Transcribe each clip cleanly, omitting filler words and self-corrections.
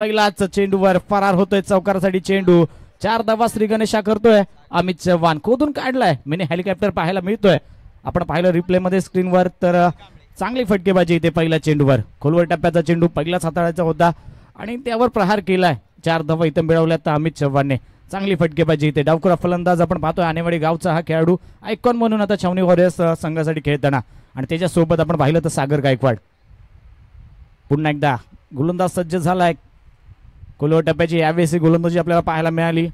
पहिलाच चेंडूवर फरार होतोय चौकारासाठी चेंडू. 4 धावा श्री गणेशा करतोय. अमित चव्हाण खोदून काढलाय. मिनी हेलिकॉप्टर पाहायला मिळतोय. आपण पाहिलं रिप्ले मध्ये स्क्रीनवर तर चांगली फटकेबाजी इथे पहिल्या चेंडूवर. खोलवर टप्प्याचा चेंडू पहिलाच हाताळायचा होता आणि त्यावर प्रहार केलाय. 4 धावा इथं मिळवल्यात तर अमित चव्हाणने. चांगली फटकेबाजी इथे. डावखुरा फलंदाज आपण पाहतोय आनेवाडी गावचा हा खेळाडू आयकॉन म्हणून आता छावणी वॉरियर्स संघासाठी खेळताना. आणि त्याच्यासोबत आपण पाहिलं तर सागर गायकवाड. पुन्हा एकदा गोलंदाज सज्ज झालाय. खोलवर टप्प्याची यावेळेस गोलंदाजी आपल्याला पाहायला मिळाली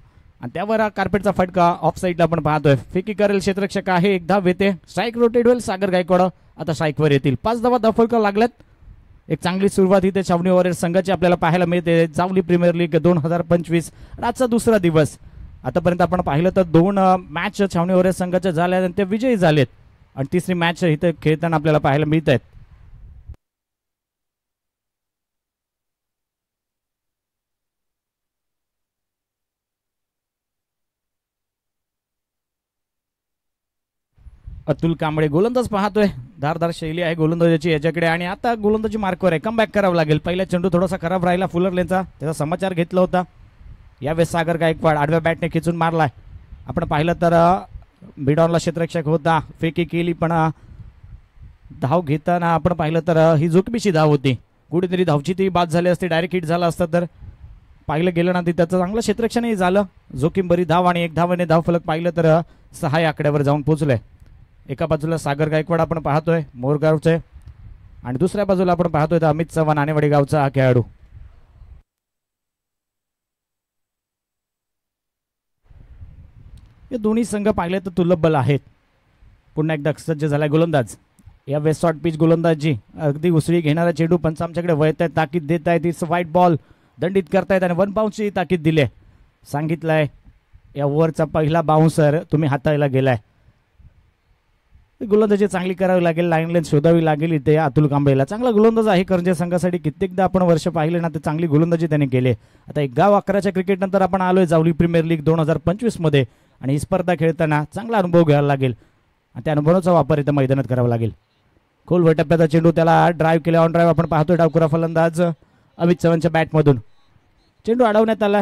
आणि त्यावर कार्पेटचा फटका ऑफ साईडला आपण पाहतोय. फेकी करेल क्षेत्ररक्षक आहे. एक धाव येते. स्ट्राईक रोटेट होईल. सागर गायकवाड आता स्ट्राईकवर येतील. 5 धावा धावफलक लागल्यात. एक चांगली सुरुवात इथे छावणी वॉरियर्स संघाची आपल्याला पाहायला मिळते. जावली प्रीमियर लीग 2025 आजचा दुसरा दिवस. आतापर्यंत आपण पाहिलं तर 2 मॅच छावणी वॉरियर्स संघाच्या झाल्या आणि ते विजयी झालेत आणि तिसरी मॅच इथे खेळताना आपल्याला पाहायला मिळत आहेत. अतुल कांबळे गोलंदाज पाहतोय. धारदार शैली आहे गोलंदाजाची याच्याकडे आणि आता गोलंदाजी मार्कवर आहे. कमबॅक करावं लागेल. पहिला चेंडू थोडासा खराब राहिला फुलर लेनचा. त्याचा समाचार घेतला होता. यावेळेस सागर गायकवाड आडव्या बॅटने खिचून मारलाय. आपण पाहिलं तर मिडॉनला क्षेत्ररक्षक होता. फेकी केली पण धाव घेताना आपण पाहिलं तर ही जोखमीची धाव होती. कुठेतरी धावची ती बाद झाली असती. डायरेक्ट हिट झाला असता तर पाहिलं गेलं ना. त्याचं चांगलं क्षेत्ररक्षणही झालं. जोखीम बरी धाव आणि 1 धावाने धावफलक पाहिलं तर 6 या आकड्यावर जाऊन पोहोचलंय. एका बाजूला सागर गायकवाड आपण पाहतोय मोरगावचे आणि दुसऱ्या बाजूला आपण पाहतोय अमित चव्हाण आनेवाडी गावचा हा खेळाडू. हे दोन्ही संघ पाहिले तर तुल्यबल आहेत. पुन्हा एकदा सज्ज झालाय गोलंदाज. या वेस्ट शॉर्ट पिच गोलंदाजी अगदी उसळी घेणारा चेंडू पंच आमच्याकडे वळत आहेत. ताकीद देत आहेत. इट्स व्हाईट बॉल दंडित करतायत आणि 1 बाउन्सची ताकीद दिली. सांगितलंय या ओव्हरचा पहिला बाउन्सर तुम्ही हाताळायला गेलाय. गोलंदाजी चांगली करावी लागेल. लाईन लेन शोधावी लागेल इथे अतुल कांबळेला. चांगला गोलंदाज आहे करंजी संघासाठी. कित्येकदा आपण वर्ष पाहिले ना तर चांगली गोलंदाजी त्याने केली. आता 1 गाव 11च्या क्रिकेट नंतर आपण आलोय जावली प्रीमियर लीग 2025 मध्ये आणि ही स्पर्धा खेळताना चांगला अनुभव घ्यायला लागेल आणि त्या अनुभवाचा वापर इथं मैदानात करावा लागेल. खोलवर टप्प्याचा चेंडू त्याला ड्राईव्ह केला. ऑन ड्राईव्ह आपण पाहतोय डावखुरा फलंदाज अमित चव्हाणच्या बॅटमधून. चेंडू अडवण्यात आला.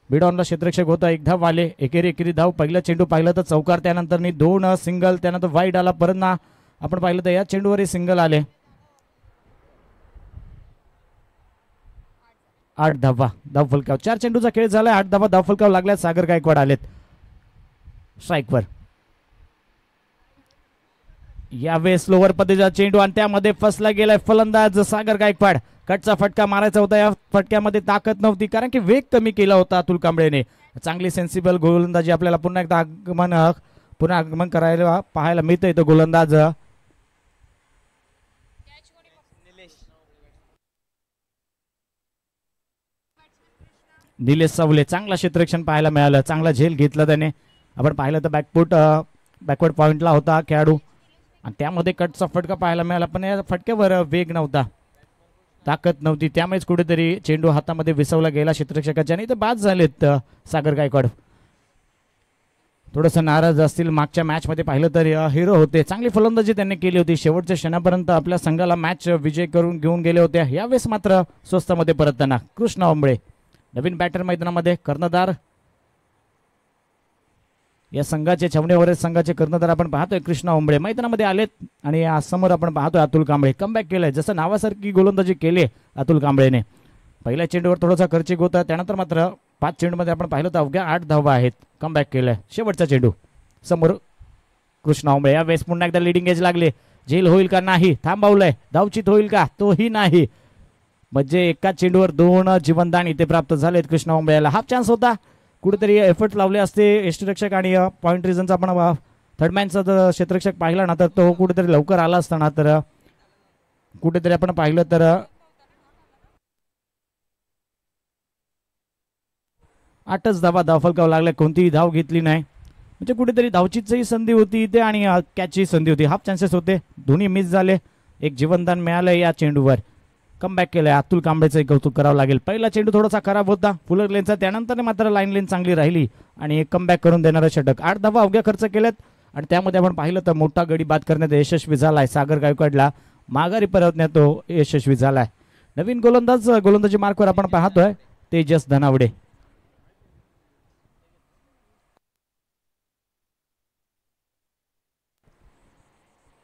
बिडॉनला क्षेत्ररक्षक होता. 1 धाव आले. एकेरी धाव. पहिला चेंडू पाहिलं तर चौकार त्यानंतर 2 सिंगल त्यानंतर वाईड आला. परत ना आपण पाहिलं तर या चेंडूवरही सिंगल आले. 8 धावा धावफलकाव. 4 चेंडूचा खेळ झाला. 8 धावा धावफलकाव लागल्या. सागर गायकवाड आलेत स्ट्राईकवर. यावेळेस स्लोवर पद्धतीचा चेंडू आणि त्यामध्ये फसला गेलाय फलंदाज सागर गायकवाड. कटचा फटका मारायचा होता. या फटक्यामध्ये ताकद नव्हती कारण की वेग कमी केला होता अतुल कांबळेने. चांगली सेन्सिबल गोलंदाजी आपल्याला पुन्हा एकदा आगमन करायला पाहायला मिळतं इथं गोलंदाज निलेश सावले. चांगला क्षेत्ररक्षण पाहायला मिळालं. चांगला झेल घेतला त्याने. आपण पाहिलं तर बॅकवर्ड पॉइंटला होता खेळाडू आणि त्यामध्ये कटचा फटका पाहायला मिळाला पण या फटक्यावर वेग नव्हता, ताकद नव्हती. त्यामुळेच कुठेतरी चेंडू हातामध्ये विसवला गेला क्षेत्ररक्षकाच्या आणि ते बाद झालेत सागर गायकवाड. थोडंसं नाराज असतील. मागच्या मॅचमध्ये पाहिलं तर हिरो होते. चांगली फलंदाजी त्यांनी केली होती. शेवटच्या क्षणापर्यंत आपल्या संघाला मॅच विजय करून घेऊन गेले होते. यावेळेस मात्र स्वस्तामध्ये परतताना कृष्ण ओंबळे नवीन बॅटर मैदानामध्ये. कर्णधार या संघाचे छावणी वॉरियर्स संघाचे कर्णधार आपण पाहतोय कृष्ण ओंबळे मैदानामध्ये आलेत आणि समोर आपण पाहतोय अतुल कांबळे. कमबॅक केलंय. जसं नावासारखी गोलंदाजी केली अतुल कांबळेने. पहिल्या चेंडूवर थोडासा खर्चिक होता. त्यानंतर मात्र 5 चेंडूमध्ये आपण पाहिलं तर अवघ्या 8 धावा आहेत. कमबॅक केलंय. शेवटचा चेंडू समोर कृष्ण ओंबळे. यावेळेस पुन्हा एकदा लिडिंग एज लागले. झेल होईल का नाही. थांबवलंय. धावचित होईल का तोही नाही. म्हणजे एका चेंडूवर 2 जीवनदान इथे प्राप्त झालेत कृष्ण ओंबळेला. हाफ चान्स होता. कुठेतरी एफर्ट लावले असते यष्टीरक्षक आणि पॉइंट रिझनचा आपण थर्डमॅनचा जर क्षेत्ररक्षक पाहिला ना तर तो कुठेतरी लवकर आला असताना तर कुठेतरी आपण पाहिलं तर 8च धावा धावफलकाव लागल्या. कोणतीही धाव घेतली नाही. म्हणजे कुठेतरी धावचीची संधी होती इथे आणि कॅचची संधी होती. हाफ चान्सेस होते. दोन्ही मिस झाले. एक जीवनदान मिळालं या चेंडूवर. कमबॅक केलंय. अतुल कांबळेचं कौतुक करावं लागेल. पहिला चेंडू थोडासा खराब होता फुलर लेनचा. त्यानंतर मात्र लाईन लेन चांगली राहिली आणि कमबॅक करून देणारं षटक. 8 धावा अवघ्या खर्च केल्यात आणि त्यामध्ये आपण पाहिलं तर मोठा गडी बाद करण्यात यशस्वी झालाय. सागर गायकवाडला माघारी परतण्यात तो यशस्वी झालाय. नवीन गोलंदाजी मार्कवर आपण पाहतोय तेजस धनावडे.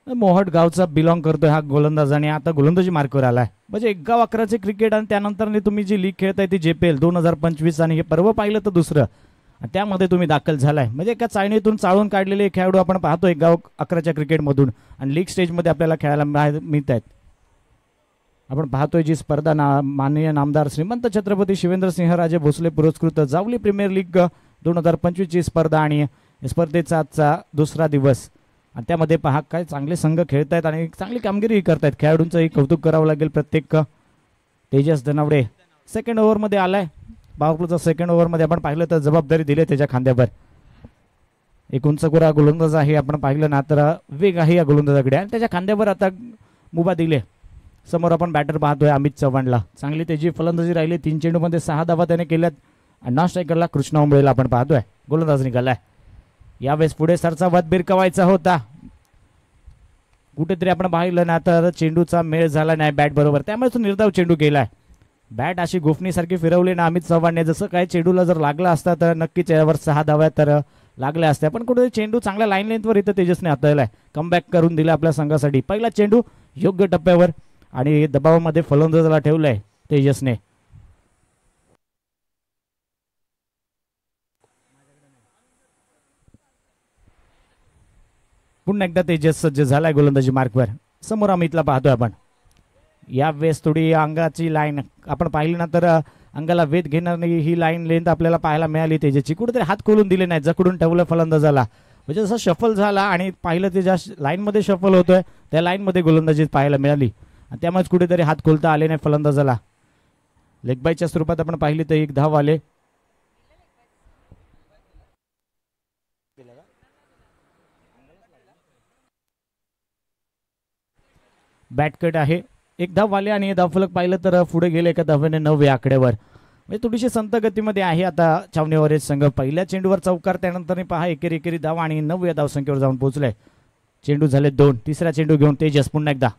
मोहट गावचा बिलॉंग करतोय हा गोलंदाज आणि आता गोलंदाजी मार्कवर आलाय. म्हणजे 1 गाव 11चे क्रिकेट आणि त्यानंतर तुम्ही जी लीग खेळताय ती JPL 2025 आणि हे पर्व पाहिलं तर दुसरं त्यामध्ये तुम्ही दाखल झालाय. म्हणजे एका चाळणीतून चाळून काढलेले खेळाडू आपण पाहतो 1 गाव 11च्या क्रिकेटमधून आणि लीग स्टेजमध्ये आपल्याला खेळायला मिळत आहेत. आपण पाहतोय जी स्पर्धा माननीय नामदार श्रीमंत छत्रपती शिवेंद्रसिंहराजे भोसले पुरस्कृत जावली प्रीमियर लीग 2025 ची स्पर्धा आणि स्पर्धेचा आजचा दुसरा दिवस आणि त्यामध्ये पहा काय चांगले संघ खेळत आहेत आणि चांगली कामगिरी करतायत. खेळाडूंचंही कौतुक करावं लागेल प्रत्येक. तेजस धनावडे सेकंड ओव्हरमध्ये आलाय. बावकुलचा सेकंड ओव्हरमध्ये आपण पाहिलं तर जबाबदारी दिली त्याच्या खांद्यावर. एक उंचगोरा गोलंदाज आहे. आपण पाहिलं ना तर वेग आहे या गोलंदाजाकडे आणि त्याच्या खांद्यावर आता मुभा दिले. समोर आपण बॅटर पाहतोय अमित चव्हाणला. चांगली त्याची फलंदाजी राहिली. 3 चेंडूमध्ये 6 धावा त्याने केल्यात. नॉन स्ट्रायकरला कृष्णा उंबळेला आपण पाहतोय गोलंदाज निघालाय. यावेळेस पुढे सरचा वाद बिरकवायचा होता. कुठेतरी आपण पाहिलं ना तर चेंडूचा मेळ झाला नाही बॅट बरोबर, त्यामुळे तो निर्धाव चेंडू केलाय. बॅट अशी गोफणीसारखी फिरवली ना अमित चव्हाणने, जसं काय चेंडूला जर लागला असता तर नक्कीच यावर 6 धाव्या तर लागल्या असत्या. पण कुठेतरी चेंडू चांगल्या लाईन लेंथवर इथं तेजसने हाताळलाय. कमबॅक करून दिला आपल्या संघासाठी. पहिला चेंडू योग्य टप्प्यावर आणि दबावामध्ये फलंदाजाला ठेवलाय तेजसने. पुन्हा एकदा तेजस सज्ज झालाय गोलंदाजी मार्कवर. समोर अमितला पाहतोय आपण. यावेळेस थोडी अंगाची लाईन आपण पाहिली ना तर अंगाला वेध घेणारी ही लाईन लेंथ आपल्याला पाहायला मिळाली तेजसची. कुठेतरी हात खोलून दिले नाही, जकडून ठेवलं फलंदाजाला. म्हणजे जसं शफल झाला आणि पाहिलं ते ज्या लाईनमध्ये शफल होतोय त्या लाईनमध्ये गोलंदाजी पाहायला मिळाली आणि त्यामुळेच कुठेतरी हात खोलता आले नाही फलंदाजाला. लेगबायच्या स्वरूपात आपण पाहिली तर 1 धाव आले. बॅटकट आहे. 1 धाव आले आणि धावफलक पाहिलं तर पुढे गेले एका धावेने 9 आकड्यावर. म्हणजे थोडीशी संत गतीमध्ये आहे आता छावणी ऑरेंज संघ. पहिल्या चेंडूवर चौकार, त्यानंतर पहा एकेरी धाव आणि 9 धावसंख्येवर जाऊन पोहोचलाय. चेंडू झाले 2. तिसरा चेंडू घेऊन तेजस पुन्हा एकदा.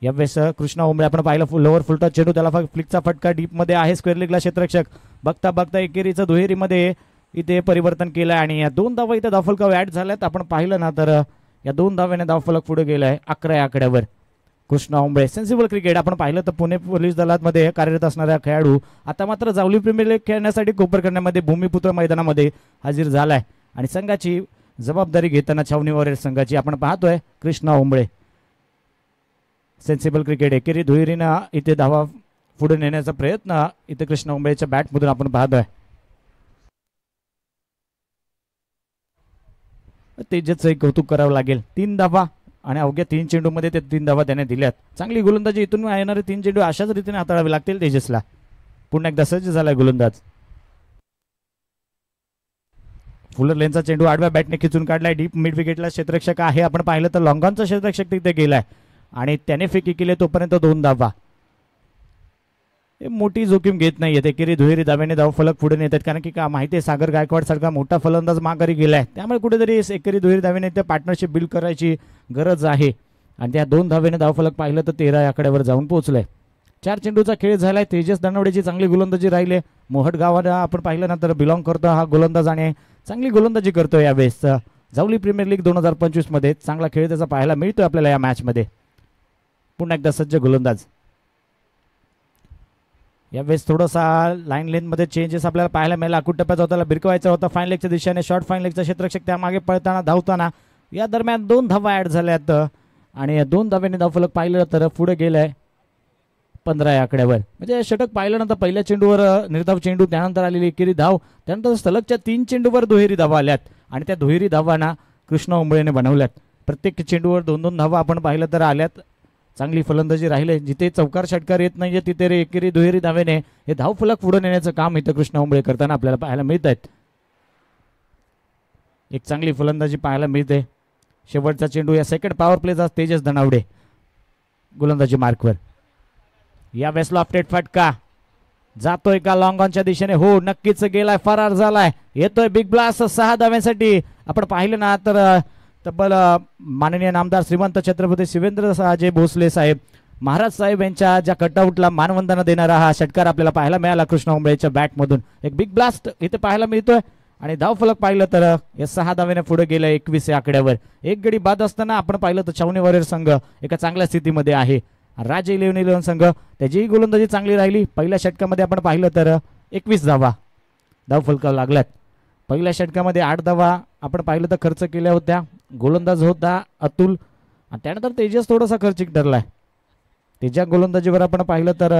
यावेळेस कृष्णा उंबळे आपण पाहिलं लोअर फुलटॉस चेंडू, त्याला फ्लिकचा फटका डीपमध्ये आहे. स्क्वेअर लेगला क्षेत्ररक्षक बघता बघता एकेरीचं दुहेरीमध्ये इथे परिवर्तन केलंय आणि या 2 धावा इथे धावफलकावर ऍड झाल्यात. आपण पाहिलं ना तर या 2 धाव्याने धावफलक पुढे गेलाय 11 आकड्यावर. कृष्णा उंबळे सेन्सिबल क्रिकेट आपण पाहिलं तर पुणे पोलीस दलामध्ये कार्यरत असणारा खेळाडू आता मात्र जावली प्रीमियर लीग खेळण्यासाठी कोपरखंडामध्ये भूमिपुत्र मैदानामध्ये हजर झालाय आणि संघाची जबाबदारी घेताना छावणी वॉरियर्स संघाची आपण पाहतोय कृष्णा उंबळे. सेन्सिबल क्रिकेट एकेरी दुहेरीनं इथे धावा पुढे नेण्याचा प्रयत्न इथे कृष्णा उंबळेच्या बॅटमधून आपण पाहतोय. तेजसचं कौतुक करावं लागेल. 3 धावा आणि अवघ्या 3 चेंडूमध्ये ते 3 धावा त्याने दिल्यात. चांगली गोलंदाजी इथून येणारे 3 चेंडू अशाच रीतीने हाताळावे लागतील तेजसला. पुन्हा एकदा सज्ज झालाय गोलंदाज. फुलर लेनचा चेंडू आडव्या बॅटने खिचून काढलाय. डीप मिड विकेटला क्षेत्ररक्षक आहे. आपण पाहिलं तर लॉंगॉनचा क्षेत्ररक्षक तिथे गेलाय आणि त्याने फेकी केली तोपर्यंत 2 धावा. मोठी जोखीम घेत नाहीये. एकेरी दुहेरी धाव्याने धावफलक पुढे नेतात, कारण की का माहिती आहे सागर गायकवाड सारखा मोठा फलंदाज माघारी गेलाय. त्यामुळे कुठेतरी एकेरी दुहेरी धाव्याने त्या पार्टनरशिप बिल्ड करायची गरज आहे आणि त्या 2 धाव्याने धावफलक पाहिलं तर 13 आकड्यावर जाऊन पोहोचलाय. 4 चेंडूचा खेळ झालाय. तेजस धनावडेची चांगली गोलंदाजी राहिली. मोहट गावाला आपण पाहिलं ना तर बिलॉंग करतो हा गोलंदाज आणि चांगली गोलंदाजी करतोय. यावेळेस जावली प्रीमियर लीग 2025 मध्ये चांगला खेळ त्याचा पाहायला मिळतोय आपल्याला या मॅच मध्ये. पुन्हा एकदा सज्ज गोलंदाज. यावेळेस थोडासा लाईन लेंथ मध्ये चेंजेस आपल्याला पाहायला मिळाला. अकूट टप्प्यात होताला बिरकवायचा होता फाईन लेगच्या दिशेने. शॉर्ट फाईन लेगचा क्षेत्ररक्षक त्यामागे पळताना धावताना या दरम्यान 2 धावा ऍड झाल्यात आणि 2 धाव्याने धावफलक पाहिलं तर पुढे गेलाय 15 आकड्यावर. म्हणजे षटक पाहिलं नंतर पहिल्या चेंडूवर निर्धाव चेंडू, त्यानंतर आलेली एकेरी धाव, त्यानंतर सलगच्या 3 चेंडूवर दुहेरी धावा आल्यात आणि त्या दुहेरी धावांना कृष्णा उंबळेने बनवल्यात. प्रत्येक चेंडूवर 2-2 धावा आपण पाहिलं तर आल्यात. चांगली फलंदाजी राहिले. जिथे चौकार षटकार येत नाहीये तिथे एकेरी दुहेरी धावेने हे धावफलक पुढे नेण्याचं काम इथं कृष्णा उंबळे करताना आपल्याला पाहायला मिळत आहेत. एक चांगली फलंदाजी पाहायला मिळते. शेवटचा चेंडू या सेकंड पॉवर प्लेचा तेजस धनावडे गोलंदाजी मार्कवर. या वेळेस लॉफ्टेड फटका जातोय का लॉंग ऑनच्या दिशेने? हो, नक्कीच गेलाय, फरार झालाय. येतोय बिग ब्लास्ट 6 धाव्यांसाठी. आपण पाहिलं ना तर तब्बल माननीय नामदार श्रीमंत छत्रपती शिवेंद्रराजे भोसले साहेब महाराज साहेब यांच्या ज्या कटआउटला मानवंदना देणारा हा षटकार आपल्याला पाहायला मिळाला कृष्णा उंबळेच्या बॅटमधून. एक बिग ब्लास्ट इथे पाहायला मिळतोय आणि धावफलक पाहिलं तर या 6 धावेने पुढे गेलं 21 या आकड्यावर. एक गडी बाद असताना आपण पाहिलं तर छावणी वॉरियर संघ एका चांगल्या स्थितीमध्ये आहे. राज 11-11 संघ त्याचीही गोलंदाजी चांगली राहिली. पहिल्या षटकामध्ये आपण पाहिलं तर 21 धावा धावफलकावर लागल्यात. पहिल्या षटकामध्ये 8 धावा आपण पाहिलं तर खर्च केल्या होत्या. गोलंदाज होता अतुल आणि त्यानंतर तेजस थोडासा खर्चिक ठरलाय. त्याच्या गोलंदाजीवर आपण पाहिलं तर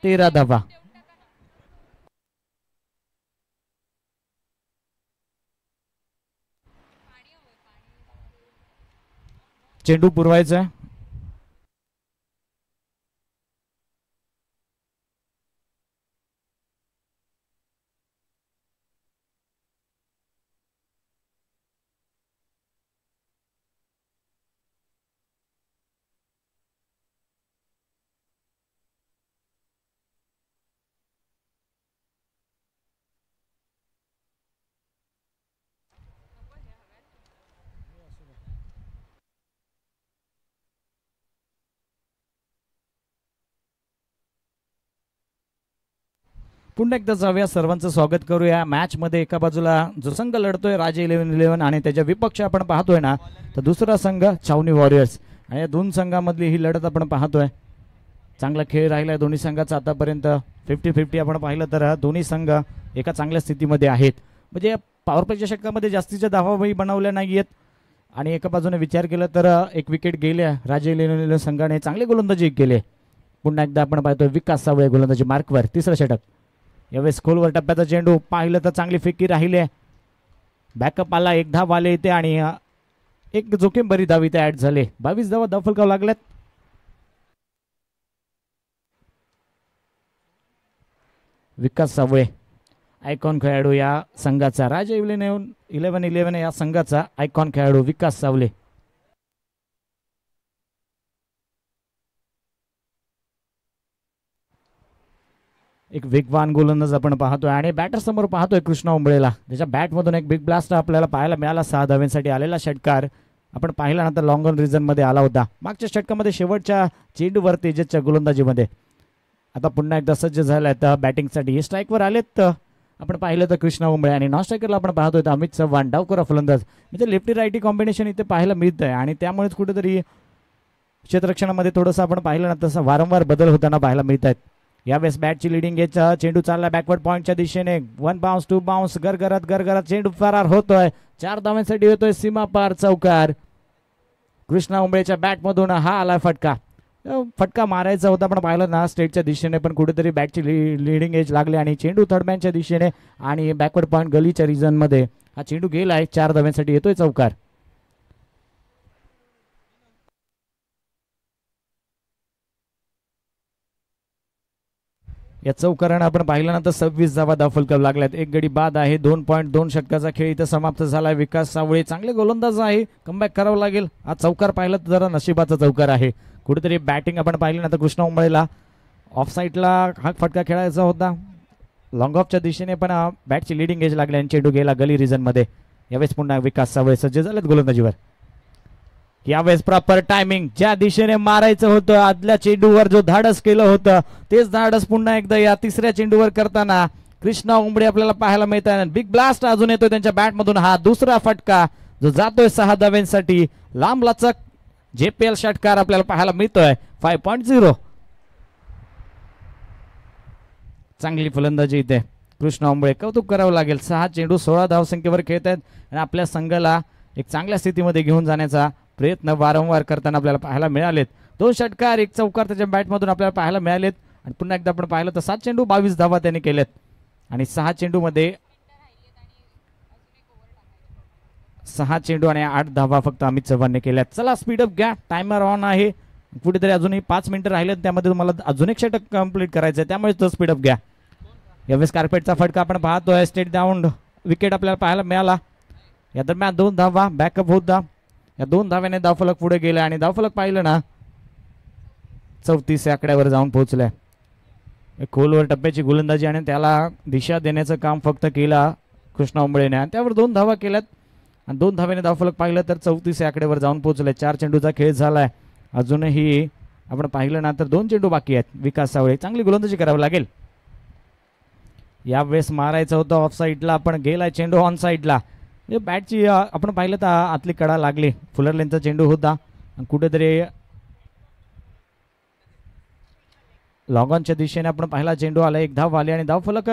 13 धावा. चेंडू पुरवायचा आहे. पुन्हा एकदा जाऊया, सर्वांचं स्वागत करूया मॅच मध्ये. एका बाजूला जो संघ लढतोय राज 11-11 आणि त्याच्या विपक्ष आपण पाहतोय ना, तर दुसरा संघ छावणी वॉरियर्स. आणि या दोन संघामधली ही लढत आपण पाहतोय. चांगला खेळ राहिलाय दोन्ही संघाचा आतापर्यंत. 50-50 आपण पाहिलं तर दोन्ही संघ एका चांगल्या स्थितीमध्ये आहेत. म्हणजे पॉवर प्लेच्या षटकामध्ये जास्तीच्या धावाही बनवल्या नाहीयेत. आणि एका बाजूने विचार केला तर एक विकेट गेल्या राज 11-11 संघाने चांगली गोलंदाजी केली. पुन्हा एकदा आपण पाहतोय विकास सावळे गोलंदाजी मार्कवर. तिसरं षटक यावेळेस खोलवर टप्प्याचा चेंडू पाहिलं तर चांगली फेकी राहिली आहे. बॅकअप आला, 1 धाव आले इथे आणि एक जोखीम बरी धाव इथे ऍड झाले. 22 धावा धावफलकावर लागल्यात. विकास सावळे आयकॉन खेळाडू या संघाचा, राज 11-11 या संघाचा आयकॉन खेळाडू विकास सावळे. एक वेगवान गोलंदाज आपण पाहतोय आणि बॅटर समोर पाहतोय कृष्णा उंबळेला. त्याच्या बॅटमधून एक बिग ब्लास्ट आपल्याला पाहायला मिळाला. 6 धाव्यांसाठी आलेला षटकार आपण पाहिला नंतर लॉंग ऑन रिझन मध्ये आला होता. मागच्या षटकामध्ये शेवटच्या चेंडूवर तेजसच्या गोलंदाजीमध्ये. आता पुन्हा एकदा सज्ज झालाय तर बॅटिंगसाठी. स्ट्राईकवर आलेत आपण पाहिलं तर कृष्णा उंबळे आणि नॉन स्ट्रायकरला आपण पाहतोय तर अमित चव्हाण डावखोरा फलंदाज. म्हणजे लेफ्टी रायटी कॉम्बिनेशन इथे पाहायला मिळत आहे आणि त्यामुळेच कुठेतरी क्षेत्ररक्षणामध्ये थोडंसं आपण पाहिलं ना तसं वारंवार बदल होताना पाहायला मिळत आहेत. यावेळेस बॅटची लिडिंग एज. चेंडू चालला बॅकवर्ड पॉईंटच्या दिशेने. 1 बाउन्स 2 बाउन्स गरगरत चेंडू फरार होतोय. 4 धावांसाठी होतोय सीमा पार चौकार. कृष्णा उंबळेच्या बॅटमधून हा आला फटका. फटका मारायचा होता पण पाहिलं ना स्ट्रेटच्या दिशेने, पण कुठेतरी बॅटची लिडिंग एज लागली आणि चेंडू थर्डमॅनच्या दिशेने आणि बॅकवर्ड पॉईंट गलीच्या रिजन मध्ये हा चेंडू गेलाय. 4 धावांसाठी येतोय चौकार. या चौकारानं आपण पाहिलं ना तर 26 धावा धावफलकावर लागल्यात. एक गडी बाद आहे. 2.2 षटकाचा खेळ इथं समाप्त झाला. विकास सावळे चांगले गोलंदाज आहे, कमबॅक करावं लागेल. हा चौकार पाहिलं तर जरा नशिबाचा चौकार आहे. कुठेतरी बॅटिंग आपण पाहिली ना तर कृष्णा उंबळेला ऑफ साईडला हा फटका खेळायचा होता. लॉंग ऑफच्या दिशेने पण बॅटची लिडिंग एज लागली आणि चेंडू गेला गली रिजन मध्ये. यावेळेस पुन्हा विकास सावळे सज्ज झालेत गोलंदाजीवर. यावेळेस प्रॉपर टायमिंग, ज्या दिशेने मारायचं होतं आदल्या चेंडूवर जो धाडस केलं होतं तेच धाडस पुन्हा एकदा या तिसऱ्या चेंडूवर करताना कृष्णा उंबळे आपल्याला पाहायला मिळत आहे. बिग ब्लास्ट अजून येतोय त्यांच्या बॅटमधून. हा दुसरा फटका जो जातोय 6 धाव्यांसाठी. लांब लचक JPL षटकार आपल्याला पाहायला मिळतोय. 5.0. चांगली फलंदाजी इथे कृष्णा उंबळे, कौतुक करावं लागेल. 6 चेंडू 16 धावसंख्येवर खेळत आहेत आणि आपल्या संघाला एक चांगल्या स्थितीमध्ये घेऊन जाण्याचा प्रयत्न वारंवार करताना आपल्याला पाहायला मिळालेत. 2 षटकार 1 चौकार त्याच्या बॅटमधून आपल्याला पाहायला मिळालेत. आणि पुन्हा एकदा आपण पाहिलं तर 7 चेंडू 22 धावा त्यांनी केलेत आणि 6 चेंडू आणि 8 धावा फक्त अमित चव्हाणने केल्यात. चला स्पीडअप घ्या, टायमर ऑन आहे. कुठेतरी अजूनही 5 मिनिटं राहिलेत, त्यामध्ये तुम्हाला अजून एक षटक कंप्लीट करायचं आहे, त्यामुळे तो स्पीडअप घ्या. यावेळेस कार्पेटचा फटका आपण पाहतोय. स्टेट डाऊन विकेट आपल्याला पाहायला मिळाला. या दरम्यान 2 धावा बॅकअप होता. या 2 धाव्याने धावफलक पुढे गेला आणि धावफलक पाहिलं ना 34 आकड्यावर जाऊन पोहोचलाय. खोलवर टप्प्याची गोलंदाजी आणि त्याला दिशा देण्याचं काम फक्त केला कृष्णा उंबळेने. त्यावर 2 धावा केल्यात आणि 2 धाव्याने धावफलक पाहिलं तर 34 आकड्यावर जाऊन पोहोचलाय. 4 चेंडूचा खेळ झालाय. अजूनही आपण पाहिलं ना तर 2 चेंडू बाकी आहेत. विकास सावळे चांगली गोलंदाजी करावी लागेल. यावेळेस मारायचं होतं ऑफ साईडला, आपण गेलाय चेंडू ऑन साईडला. बॅटची आपण पाहिलं तर आतली कडा लागली. फुलर लेनचा चेंडू होता, कुठेतरी लॉगॉनच्या दिशेने आपण पाहिला चेंडू आला. एक धाव आली आणि धावफलक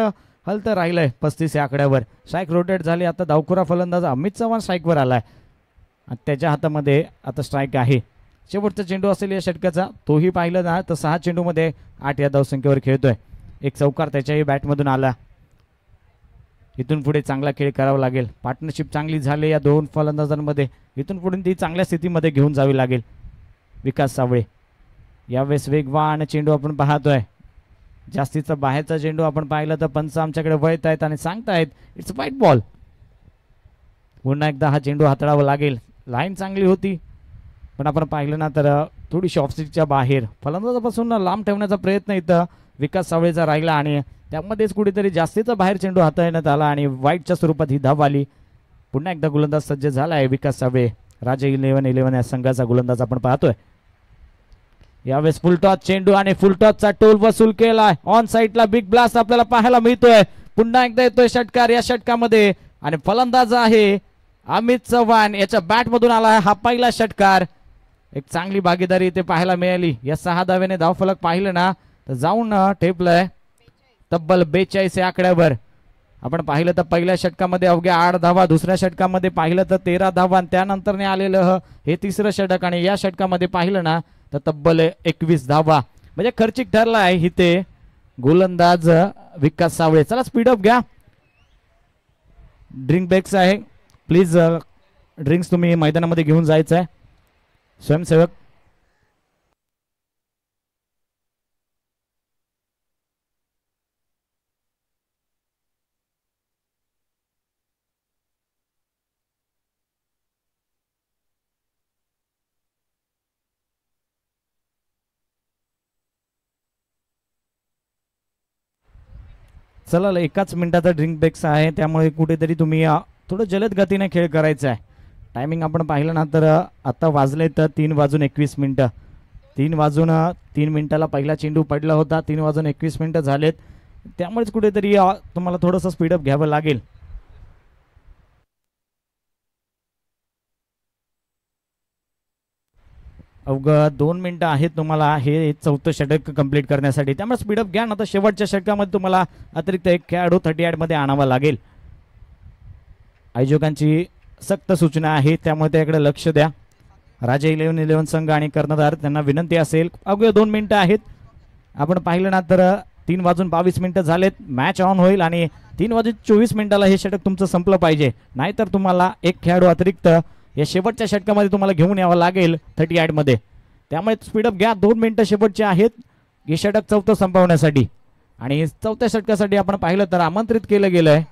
हलत राहिलंय 35 या आकड्यावर. स्ट्राईक रोटेट झाली. आता धावखुरा फलंदाज अमित चव्हाण स्ट्राईकवर आलाय. त्याच्या हातामध्ये आता स्ट्राईक आहे. शेवटचा चेंडू असेल या षटकाचा. तोही पाहिलं ना तर 6 चेंडूमध्ये 8 या धावसंख्येवर खेळतोय. एक चौकार त्याच्याही बॅटमधून आला. इथून पुढे चांगला खेळ करावा लागेल. पार्टनरशिप चांगली झाली या 2 फलंदाजांमध्ये. इथून पुढे ती चांगल्या स्थितीमध्ये घेऊन जावी लागेल. विकास सावळे यावेळेस वेगवान चेंडू आपण पाहतोय. जास्तीचा बाहेरचा चेंडू आपण पाहिलं तर पंच आमच्याकडे वळत आहेत आणि सांगतायत इट्स व्हाईट बॉल. पुन्हा एकदा हा चेंडू हाताळावा लागेल. लाईन चांगली होती, पण आपण पाहिलं ना तर थोडीशी ऑफस्टिकच्या बाहेर फलंदाजापासून लांब ठेवण्याचा प्रयत्न इथं विकास सावळेचा राहिला आणि त्यामध्येच कुठेतरी जास्तीचा बाहेर चेंडू हाताळण्यात आला आणि वाईटच्या स्वरूपात ही धाव आली. पुन्हा एकदा गोलंदाज सज्ज झाला आहे विकास सावळे. राजा 11-11 या संघाचा गोलंदाज आपण पाहतोय. यावेळेस फुलटॉस चेंडू आणि फुलटॉसचा टोल वसूल केलाय. ऑन साईडला बिग ब्लास्ट आपल्याला पाहायला मिळतोय. पुन्हा एकदा येतोय षटकार या षटकामध्ये आणि फलंदाज आहे अमित चव्हाण. याच्या बॅटमधून आला हा पहिला षटकार. एक चांगली भागीदारी इथे पाहायला मिळाली. या 6 धाव्याने धावफलक पाहिलं ना तर जाऊन ठेपलंय तब्बल 42 या आकड्यावर. आपण पाहिलं तर पहिल्या षटकामध्ये अवघ्या 8 धावा, दुसऱ्या षटकामध्ये पाहिलं तर 13 धावा, त्यानंतर आलेलं हे तिसरं षटक आणि या षटकामध्ये पाहिलं ना तर तब्बल 21 धावा. म्हणजे खर्चिक ठरला आहे इथे गोलंदाज विकास सावळे. चला स्पीडअप घ्या. ड्रिंक ब्रेक्स आहे, प्लीज ड्रिंक्स तुम्ही मैदानामध्ये घेऊन जायचं आहे. स्वयंसेवक चला एकाच मिनिटाचा ड्रिंक ब्रेक्स आहे, त्यामुळे कुठेतरी तुम्ही थोडं जलद गतीने खेळ करायचा आहे. टायमिंग आपण पाहिलं ना तर आता वाजले तर 3:21. 3:03 पहिला चेंडू पडला होता. 3:21 झालेत, त्यामुळेच कुठेतरी तुम्हाला थोडंसं स्पीडअप घ्यावं लागेल. अवघं 2 मिनिटं आहेत तुम्हाला हे 4थं षटक कंप्लीट करण्यासाठी, त्यामुळे स्पीडअप घ्या ना. तर शेवटच्या षटकामध्ये तुम्हाला अतिरिक्त एक खेळाडू 38 मध्ये आणावा लागेल. आयोजकांची सक्त सूचना आहे, त्यामुळे त्याकडे लक्ष द्या. राजा 11-11 संघ आणि कर्णधार त्यांना विनंती असेल. अवघ्या 2 मिनिटं आहेत. आपण पाहिलं ना तर 3:22 झालेत. मॅच ऑन होईल आणि 3:24 हे षटक तुमचं संपलं पाहिजे, नाहीतर तुम्हाला एक खेळाडू अतिरिक्त या शेवटच्या षटकामध्ये तुम्हाला घेऊन यावं लागेल 38 मध्ये. त्यामुळे स्पीडअप घ्या. 2 मिनिटं शेवटचे आहेत हे षटक 4थं संपवण्यासाठी. आणि 4थ्या षटकासाठी आपण पाहिलं तर आमंत्रित केलं गेलंय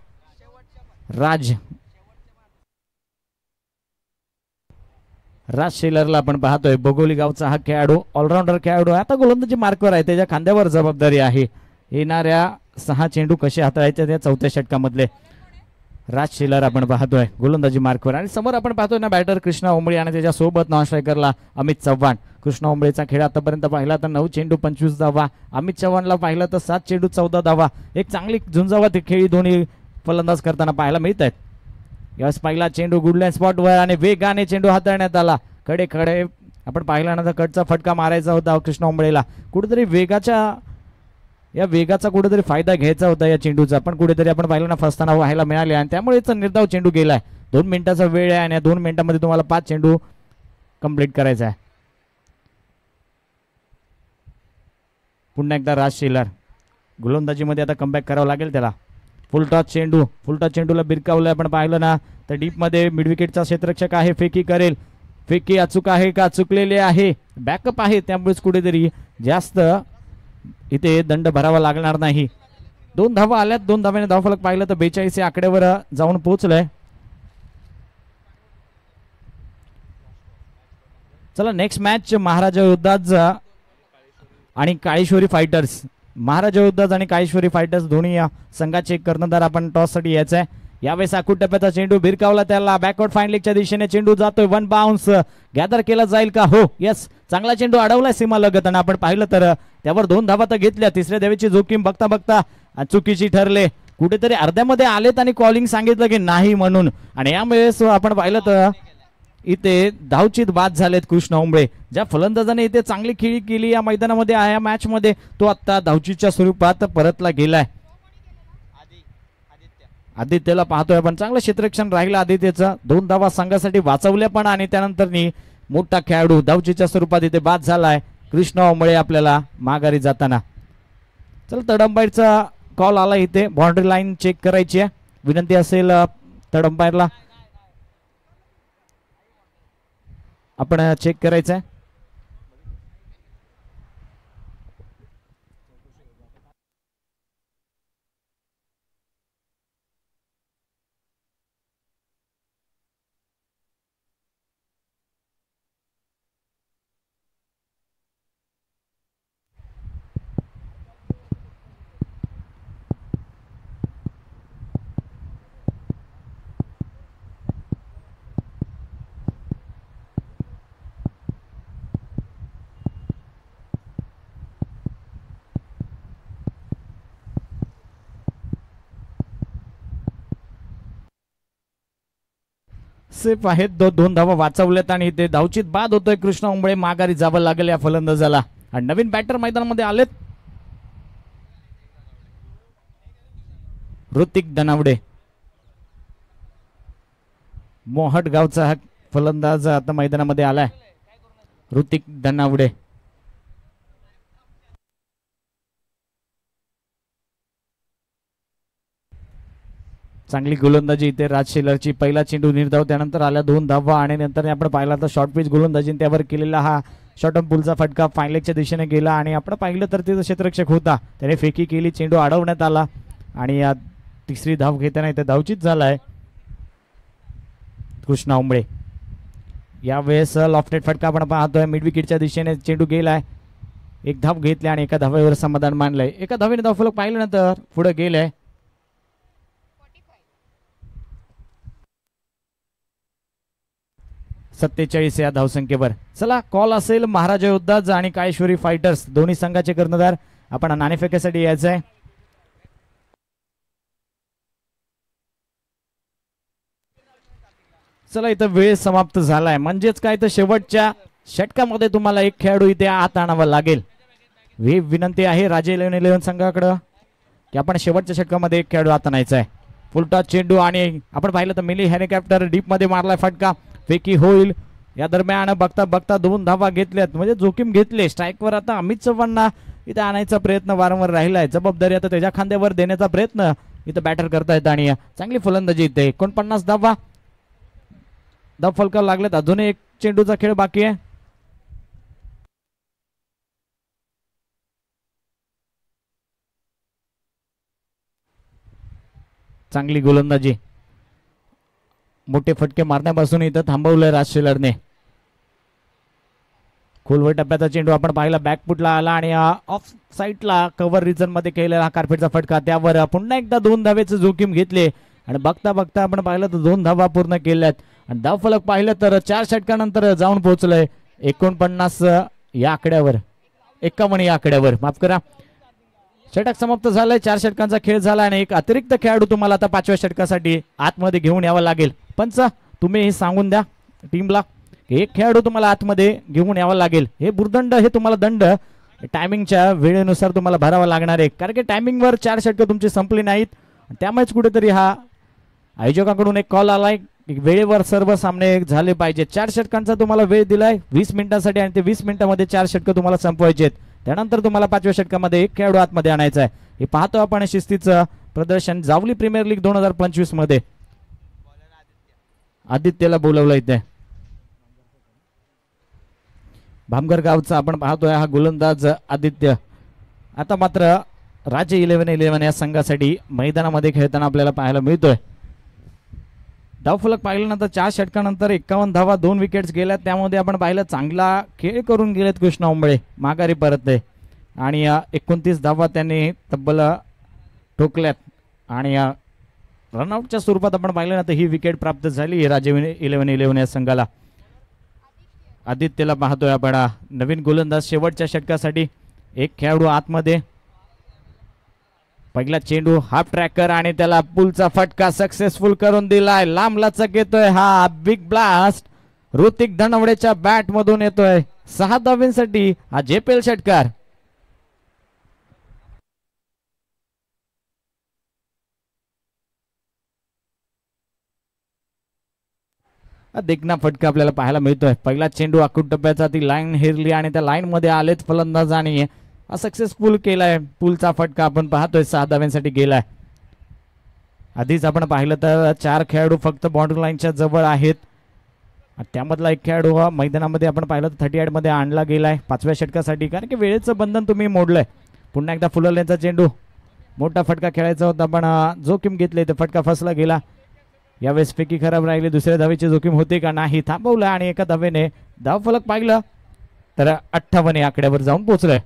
राज शेलरला. आपण पाहतोय बोगोली गावचा हा खेळाडू ऑलराऊंडर खेळाडू आता गोलंदाजी मार्कवर आहे. त्याच्या खांद्यावर जबाबदारी आहे येणाऱ्या 6 चेंडू कसे हाताळायचे त्या 4थ्या षटकामधले. राज शेलर आपण पाहतोय गोलंदाजी मार्कवर. आणि समोर आपण पाहतोय ना बॅटर कृष्णा ओंबळे आणि त्याच्या सोबत नॉन स्ट्रायकरला अमित चव्हाण. कृष्णा ओंबळेचा खेळ आतापर्यंत पाहिला तर 9 चेंडू 25 धावा. अमित चव्हाणला पाहिलं तर 7 चेंडू 14 धावा. एक चांगली झुंजावत खेळी दोन्ही फलंदाज करताना पाहायला मिळत आहेत. यावेळेस पहिला चेंडू गुडलँड स्पॉटवर आणि वेगाने चेंडू हाताळण्यात आला. कडे आपण पाहिला ना तर कडचा फटका मारायचा होता कृष्णा ओंबळेला. कुठेतरी वेगाचा कुठेतरी फायदा घ्यायचा होता या चेंडूचा, पण कुठेतरी आपण पाहिलं ना फसताना व्हायला मिळाले आणि त्यामुळेच निर्धाव चेंडू गेलाय. 2 मिनिटाचा वेळ आहे आणि या 2 मिनिटांमध्ये तुम्हाला 5 चेंडू कंप्लीट करायचा आहे. पुन्हा एकदा राज शेलर गोलंदाजीमध्ये आता कमबॅक करावं लागेल त्याला. फुलटॉस चेंडूला बिरकावलं. आपण पाहिलं ना तर डीप मध्ये मिड विकेटचा क्षेत्ररक्षक आहे, फेकी करेल. फेकी अचूक आहे का? चुकलेले आहे. बॅकअप आहे, त्यामुळेच कुठेतरी जास्त इथे दंड भरावा लागणार नाही. 2 धावा आल्यात. 2 धाव्याने धावफलक पाहिलं तर 42 या आकड्यावर जाऊन पोहोचलंय. चला नेक्स्ट मॅच महाराजा योद्धाज आणि काळेश्वरी फायटर्स. महाराजा योद्धाज आणि काळेश्वरी फायटर्स दोन्ही संघाचे कर्णधार आपण टॉस साठी यायचं आहे. यावेळेस आखूड टप्प्याचा चेंडू भिरकावला, त्याला बॅकवर्ड फाईन लेगच्या दिशेने चेंडू जातोय. वन बाउन्स गॅदर केला जाईल का? हो, यस, चांगला चेंडू अडवलाय सीमा लगत आणि आपण पाहिलं तर त्यावर 2 धावा तर घेतल्या. तिसऱ्या धावेची जोखीम बघता बघता चुकीची ठरले. कुठेतरी अर्ध्यामध्ये आलेत आणि कॉलिंग सांगितलं की नाही म्हणून, आणि यावेळेस आपण पाहिलं तर इथे धावचित बाद झालेत कृष्णा उंबळे. ज्या फलंदाजाने इथे चांगली खेळी केली या मैदानामध्ये, या मॅच मध्ये, तो आता धावचीच्या स्वरूपात परतला गेलाय. आदित्यला पाहतोय पण चांगलं क्षेत्ररक्षण राहिलं आदित्यचं. 2 धावा संघासाठी वाचवल्या पण, आणि त्यानंतर मोठा खेळाडू धावचीच्या स्वरूपात इथे बाद झालाय. कृष्णा उंबळे आपल्याला माघारी जाताना. चल, थर्ड अंपायरचा कॉल आला. इथे बाउंड्री लाईन चेक करायची आहे. विनंती असेल थर्ड अंपायरला, आपण चेक करायचं आहे. सेफ आहेत. 2 धावा वाचवल्यात आणि ते धावचित बाद होतोय. कृष्णा उंबळे माघारी जावं लागेल या फलंदाजाला. आणि नवीन बॅटर मैदानामध्ये आलेत, ऋतिक धनावडे. मोहट गावचा हा फलंदाज आता मैदानामध्ये आलाय, ऋतिक धनावडे. चांगली गोलंदाजी इथे राज शेलरची. पहिला चेंडू निर्धाव, त्यानंतर आल्या 2 धावा, आणि नंतर आपण पाहिला तर शॉर्ट पिच गोलंदाजी त्यावर केलेला हा शॉर्ट पुलचा फटका फाईन लेगच्या दिशेने गेला. आणि आपण पाहिलं तर तिथं क्षेत्ररक्षक होता, त्याने फेकी केली, चेंडू अडवण्यात आला आणि तिसरी धाव घेताना इथे धावचित झालाय कृष्णा उंबळे. यावेळेस लॉफ्टेड फटका आपण पाहतोय. मिड विकेटच्या दिशेने चेंडू गेलाय. 1 धाव घेतली आणि एका धावेवर समाधान मानलंय. एका धावेने धावफलक पाहिल्यानंतर पुढे गेलंय. 47 या धावसंख्येवर. चला, कॉल असेल महाराजा योद्धाज आणि काळेश्वरी फायटर्स, दोन्ही संघाचे कर्णधार. आपण नाणेफेकीसाठी यायचं आहे. चला, इथं वेळ समाप्त झालाय, म्हणजेच काय तर शेवटच्या षटकामध्ये तुम्हाला एक खेळाडू इथे आत आणावा लागेल. विनंती आहे राजे 11 संघाकडं की आपण शेवटच्या षटकामध्ये एक खेळाडू आत आणायचा आहे. फुलटॉस चेंडू, आणि आपण पाहिलं तर मिली हेलिकॉप्टर डीप मध्ये मारलाय फटका, फेकी होईल. या दरम्यान बघता बघता 2 धावा घेतल्यात, म्हणजे जोखीम घेतले. स्ट्राईकवर आता अमित चव्हाणना इथे आणायचा प्रयत्न वारंवार राहिलाय. जबाबदारी आता त्याच्या खांद्यावर देण्याचा प्रयत्न इथं बॅटर करतायत आणि चांगली फलंदाजी इथे. 49 धावा धाव फलकावर लागलेत. अजून एक चेंडूचा खेळ बाकी आहे. चांगली गोलंदाजी, मोठे फटके मारण्यापासून इथं थांबवलंय राज शेलरने. खोलवर टप्प्याचा चेंडू आपण पाहिला, बॅकफुटला आला आणि ऑफ साईडला कव्हर रिजन मध्ये केलेला कार्पेटचा फटका, त्यावर पुन्हा एकदा 2 धावेचे जोखीम घेतले आणि बघता बघता आपण पाहिलं तर 2 धावा पूर्ण केल्यात. आणि धाव फलक पाहिलं तर 4 षटकानंतर जाऊन पोहोचलंय 49 या आकड्यावर, 51 या आकड्यावर, माफ करा. षटक समाप्त झालंय. 4 षटकांचा खेळ झाला आणि एक अतिरिक्त खेळाडू तुम्हाला आता 5व्या षटकासाठी आतमध्ये घेऊन यावा लागेल. पंच, तुम्ही हे सांगून द्या टीमला, एक खेळाडू तुम्हाला आतमध्ये घेऊन यावा लागेल. हे भुर्दंड, हे तुम्हाला दंड टायमिंगच्या वेळेनुसार तुम्हाला भरावा लागणार आहे, कारण की टायमिंगवर 4 षटकं तुमची संपली नाहीत. त्यामुळेच कुठेतरी हा आयोजकांकडून एक कॉल आलाय, वेळेवर सर्व सामने झाले पाहिजे. 4 षटकांचा तुम्हाला वेळ दिलाय 20 मिनिटांसाठी आणि ते 20 मिनिटांमध्ये 4 षटकं तुम्हाला संपवायचे आहेत. त्यानंतर तुम्हाला 5व्या षटकामध्ये एक खेळाडू आतमध्ये आणायचा आहे. हे पाहतो आपण शिस्तीचं प्रदर्शन जावली प्रीमियर लीग 2025 मध्ये. आदित्यला बोलवलं इथे, भामगर गावचा आपण पाहतोय हा गोलंदाज आदित्य. आता मात्र राजे 11 या संघासाठी मैदानामध्ये खेळताना आपल्याला पाहायला मिळतोय. धावफलक पाहिल्यानंतर 4 षटकानंतर 51 धावा, 2 विकेट्स गेल्यात. त्यामध्ये आपण पाहिलं चांगला खेळ करून गेलेत कृष्णा उंबळे, माघारी परतले आणि 29 धावा त्यांनी तब्बल ठोकल्यात आणि रनआउटच्या स्वरूपात आपण पाहिलं ना तर ही विकेट प्राप्त झाली राजे 11-11 या संघाला. आदित्यला पाहतोय आपण नवीन गोलंदाज शेवटच्या षटकासाठी. एक खेळाडू आतमध्ये. पहिला चेंडू हाफ ट्रॅकर आणि त्याला पुलचा फटका सक्सेसफुल करून दिलाय. लांब लचक येतोय हा बिग ब्लास्ट ऋतिक धनवडेच्या बॅट मधून येतोय. 6 धावांसाठी हा जेपेल षटकार. देखना फटका आपल्याला पाहायला मिळतोय. पहिला चेंडू आखूड टप्प्याचा ती लाईन हेरली आणि त्या लाईन मध्ये आलेत फलंदाज आणि सक्सेसफुल केलाय. पुलचा फटका आपण पाहतोय 6 धावांसाठी गेलाय. आधीच आपण पाहिलं तर 4 खेळाडू फक्त बाउंड्री लाईनच्या जवळ आहेत. त्यामधला एक खेळाडू हा मैदानामध्ये आपण पाहिलं तर 38 मध्ये आणला गेलाय 5व्या षटकासाठी, कारण की वेळेचं बंधन तुम्ही मोडलंय. पुन्हा एकदा फुलरलेनचा चेंडू. मोठा फटका खेळायचा होता पण जोखीम घेतली तर फटका फसला गेला. यावेळेस फेकी खराब राहिली. दुसऱ्या धावेची जोखीम होते का नाही, थांबवलं आणि एका धावेने धाव फलक पाहिलं तर 58 या आकड्यावर जाऊन पोहोचलंय.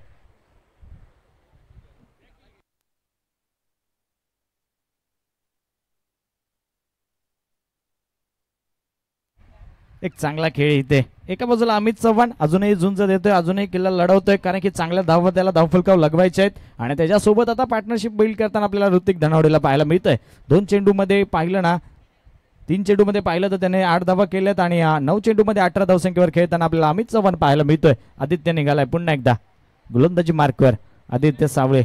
एक चांगला खेळ इथे. एका बाजूला अमित चव्हाण अजूनही झुंज देतोय, अजूनही किल्ला लढवतोय, कारण की चांगल्या धावा त्याला धावफलकावर लगवायचे आहेत आणि त्याच्यासोबत आता पार्टनरशिप बिल्ड करताना आपल्याला ऋतिक धनावडेला पाहायला मिळतंय. 2 चेंडू मध्ये पाहिलं ना, 3 चेंडू मध्ये पाहिलं तर त्याने 8 धावा केल्यात आणि 9 चेंडू मध्ये 18 धावसंख्येवर खेळताना आपल्याला अमित चव्हाण पाहायला मिळतोय. आदित्य निघालाय पुन्हा एकदा गोलंदाजी मार्कवर. आदित्य सावळे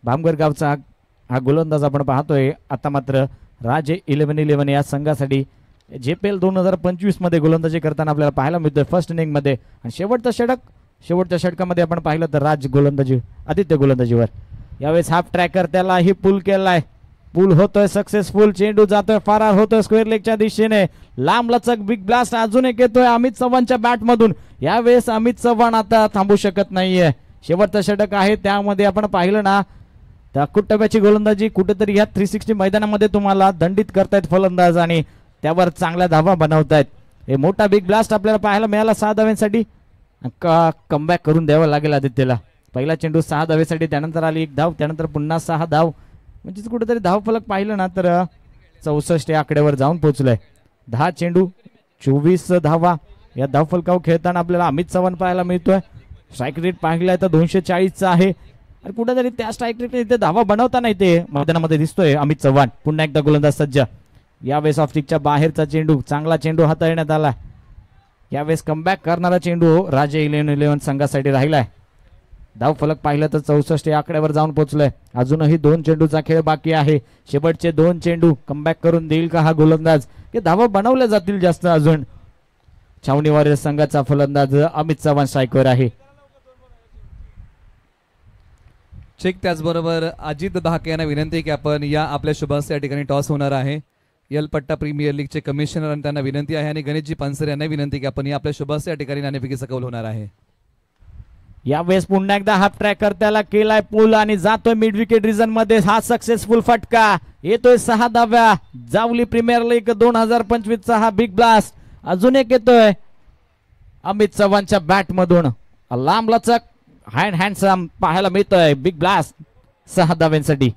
भामगर गावचा हा गोलंदाज आपण पाहतोय. आता मात्र राजे 11-11 या संघासाठी जेपेल 2025 मध्ये गोलंदाजी करताना आपल्याला पाहायला मिळतोय फर्स्ट इनिंग मध्ये. आणि शेवटच्या षटकामध्ये आपण पाहिलं तर राज गोलंदाजी आदित्य गोलंदाजीवर. यावेळेस हाफ ट्रॅकर त्यालाही पुल केलाय. पुल होतोय सक्सेसफुल. चेंडू जातोय फरार होतोय स्क्वेअर लेगच्या दिशेने. लांब लचक बिग ब्लास्ट अजून एक येतोय अमित चव्हाणच्या बॅट मधून. यावेळेस अमित चव्हाण आता थांबू शकत नाहीये. शेवटचं षटक आहे त्यामध्ये आपण पाहिलं ना त्या कुटुंबाची गोलंदाजी कुठेतरी ह्या 360 मैदानामध्ये तुम्हाला दंडित करतायत फलंदाज आणि त्यावर चांगल्या धावा बनवतायत. हे मोठा बिग ब्लास्ट आपल्याला पाहायला मिळाला 6 धावांसाठी. कमबॅक करून द्यावं लागेल आदित्यला. पहिला चेंडू 6 धावेसाठी, त्यानंतर आली 1 धाव, त्यानंतर पुन्हा 6 धाव. म्हणजे कुठेतरी धाव फलक पाहिलं ना तर 64 या आकड्यावर जाऊन पोहोचलंय. 10 चेंडू 24 धावा या धाव फलकावर खेळताना आपल्याला अमित चव्हाण पाहायला मिळतोय. स्ट्राईक रेट पाहिलाय तर 240चा आहे आणि कुठेतरी त्या स्ट्राईक रेट इथे धावा बनवताना इथे मैदानामध्ये दिसतोय अमित चव्हाण. पुन्हा एकदा गोलंदाज सज्ज. यावेळेस ऑफस्टिकच्या बाहेरचा चेंडू, चांगला चेंडू हाताळण्यात आला. यावेळेस कमबॅक करणारा चेंडू राजे 11-11 संघासाठी राहिलाय. धाव फलक पाहिलं तर 64 या आकड्यावर जाऊन पोहोचलंय. अजूनही 2 चेंडूचा खेळ बाकी आहे. शेवटचे 2 चेंडू कमबॅक करून देईल का हा गोलंदाज, की धावा बनवल्या जातील जास्त अजून. छावणी वॉरियर्स संघाचा फलंदाज अमित चव्हाण स्ट्राईकवर आहे. चेक. त्याचबरोबर अजित दहाके यांना विनंती की आपण या आपल्या शुभास या ठिकाणी टॉस होणार आहे. यलपट्टा प्रीमियर लीगचे कमिशनर आणि त्यांना विनंती आहे आणि गणेशजी पानसरे यांना विनंती की आपण या आपल्या शुभास या ठिकाणी नाणेफेकीचा कौल होणार आहे. यावेळेस पुन्हा एकदा हाफ ट्रॅकर त्याला केलाय पूल आणि जातोय मिड विकेट रिजन मध्ये. हा सक्सेसफुल फटका येतोय 6 धाव्या. जावली प्रीमियर लीग 2025 चा हा बिग ब्लास्ट अजून एक येतोय अमित चव्हाणच्या बॅट मधून. लांब लचक हँडसम पाहायला मिळतोय बिग ब्लास्ट 6 धाव्यांसाठी.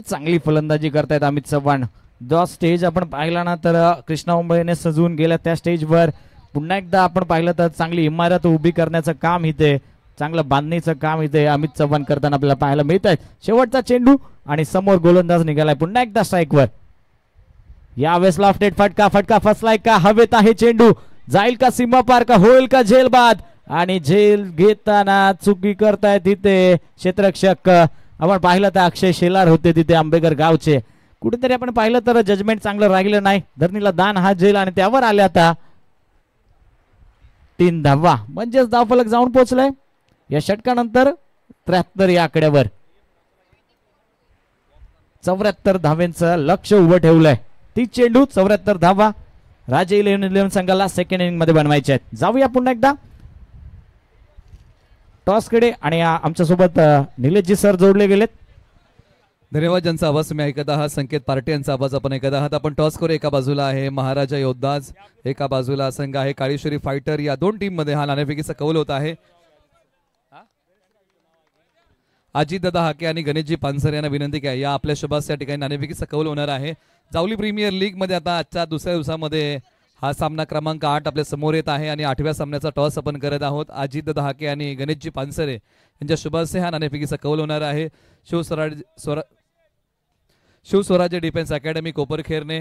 चांगली फलंदाजी करतायत अमित चव्हाण. जो स्टेज आपण पाहिला ना तर कृष्णा उंबळेने सजवून गेल्या त्या स्टेजवर पुन्हा एकदा आपण पाहिलं तर चांगली इमारत उभी करण्याचं काम इथे, चांगलं बांधणीचं काम इथे अमित चव्हाण करताना आपल्याला पाहायला मिळत आहे. शेवटचा चेंडू आणि समोर गोलंदाज निघालाय पुन्हा एकदा स्ट्राईकवर. यावेळेस लॉफ्टेड फटका फसलाय का, हवेत आहे चेंडू, जाईल का सीमा पार का, होईल का झेल बाद, आणि झेल घेताना चुकी करतायत तिथे क्षेत्ररक्षक. आपण पाहिलं तर अक्षय शेलार होते तिथे आंबेकर गावचे. कुठेतरी आपण पाहिलं तर जजमेंट चांगलं राहिलं नाही. धरणीला दान हा झेल आणि त्यावर आले आता 3 धावा. म्हणजेच धावफलक जाऊन पोहोचलाय या षटकानंतर 73 या आकड्यावर. 74 धावेंचं लक्ष उभं ठेवलंय. 30 चेंडू 74 धावा राजे 11-11 संघाला सेकंड इनिंग मध्ये बनवायचे आहेत. जाऊया पुन्हा एकदा टॉस कडे आणि आमच्या सोबत निलेशजी सर जोडले गेलेत. धन्यवाद. ज्यांचा आवाज तुम्ही ऐकत आहात संकेत पार्टे यांचा आवाज आपण ऐकत आहात. आपण टॉस करू. एका बाजूला आहे महाराजा योद्धाज, एका बाजूला संघ आहे काळेश्वरी फायटर. या 2 टीम मध्ये हा नाणेफेकीचा कौल होत आहे. अजितदादा हाके आणि गणेशजी पानसरे यांना विनंती काय या आपल्या शुभास या ठिकाणी नाणेफेकीचा कौल होणार आहे. जावली प्रीमियर लीग मध्ये आता आजच्या दुसऱ्या दिवसामध्ये हा सामना क्रमांक 8 आपल्या समोर येत आहे आणि 8व्या सामन्याचा टॉस आपण करत आहोत. अजितदादा हाके आणि गणेशजी पानसरे यांच्या शुभासे हा नाणेफेकीचा कौल होणार आहे. Shivswarajya defence academy Koparkhairane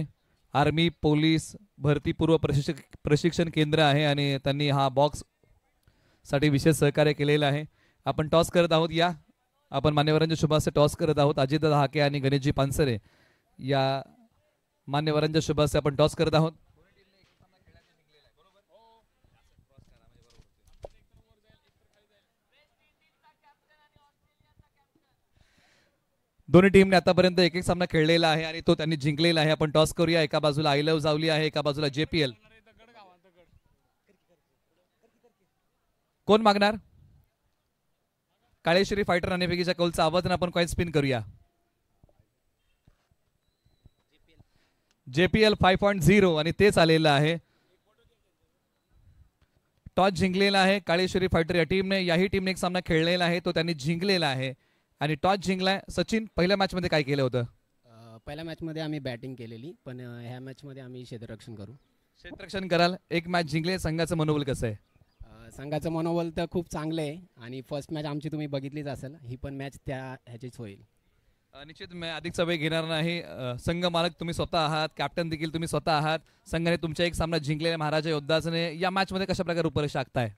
army police भरतीपूर्व प्रशिक्षण केंद्र आहे आणि त्यांनी हा बॉक्स साठी विशेष सहकार्य केलेलं आहे. आपण टॉस करत आहोत. या आपण मान्यवरांच्या शुभासे टॉस करत आहोत. अजितदादा हाके आणि गणेशजी पानसरे या मान्यवरांच्या शुभासे आपण टॉस करत आहोत. दोन्ही टीमने आतापर्यंत एक सामना खेळलेला आहे आणि तो त्यांनी जिंकलेला आहे. आपण टॉस करूया. एका बाजूला आय लव्ह जावली आहे, एका बाजूला JPL. कोण मागणार? काळेश्वरी फायटर नाणेफेकीच्या कौलचा आवाज आपण कॉइन स्पिन करूया. JPL 5.0 आणि तेच आलेलं आहे. टॉस जिंकलेला आहे काळेश्वरी फायटर या टीमने. याही टीमने एक सामना खेळलेला आहे, तो त्यांनी जिंकलेला आहे आणि टॉस जिंकलाय. सचिन, पहिल्या मॅच मध्ये काय केलं होतं? पहिल्या मॅच मध्ये आम्ही बॅटिंग केलेली, पण ह्या मॅच मध्ये आम्ही क्षेत्ररक्षण करू. क्षेत्ररक्षण कराल. एक मॅच जिंकले. संघाचं मनोबल कसं आहे? संघाचं मनोबल तर खूप चांगलं आहे आणि फर्स्ट मॅच आमची तुम्ही बघितलीच असेल. ही पण मॅच त्या ह्याचीच होईल. निश्चित मी अधिकचा वेळ घेणार नाही. संघ मालक तुम्ही स्वतः आहात, कॅप्टन देखील तुम्ही स्वतः आहात. संघाने तुमच्या एक सामना जिंकलेला महाराजा योद्धाने या मॅच मध्ये कशा प्रकारे उपरेष टाकताय?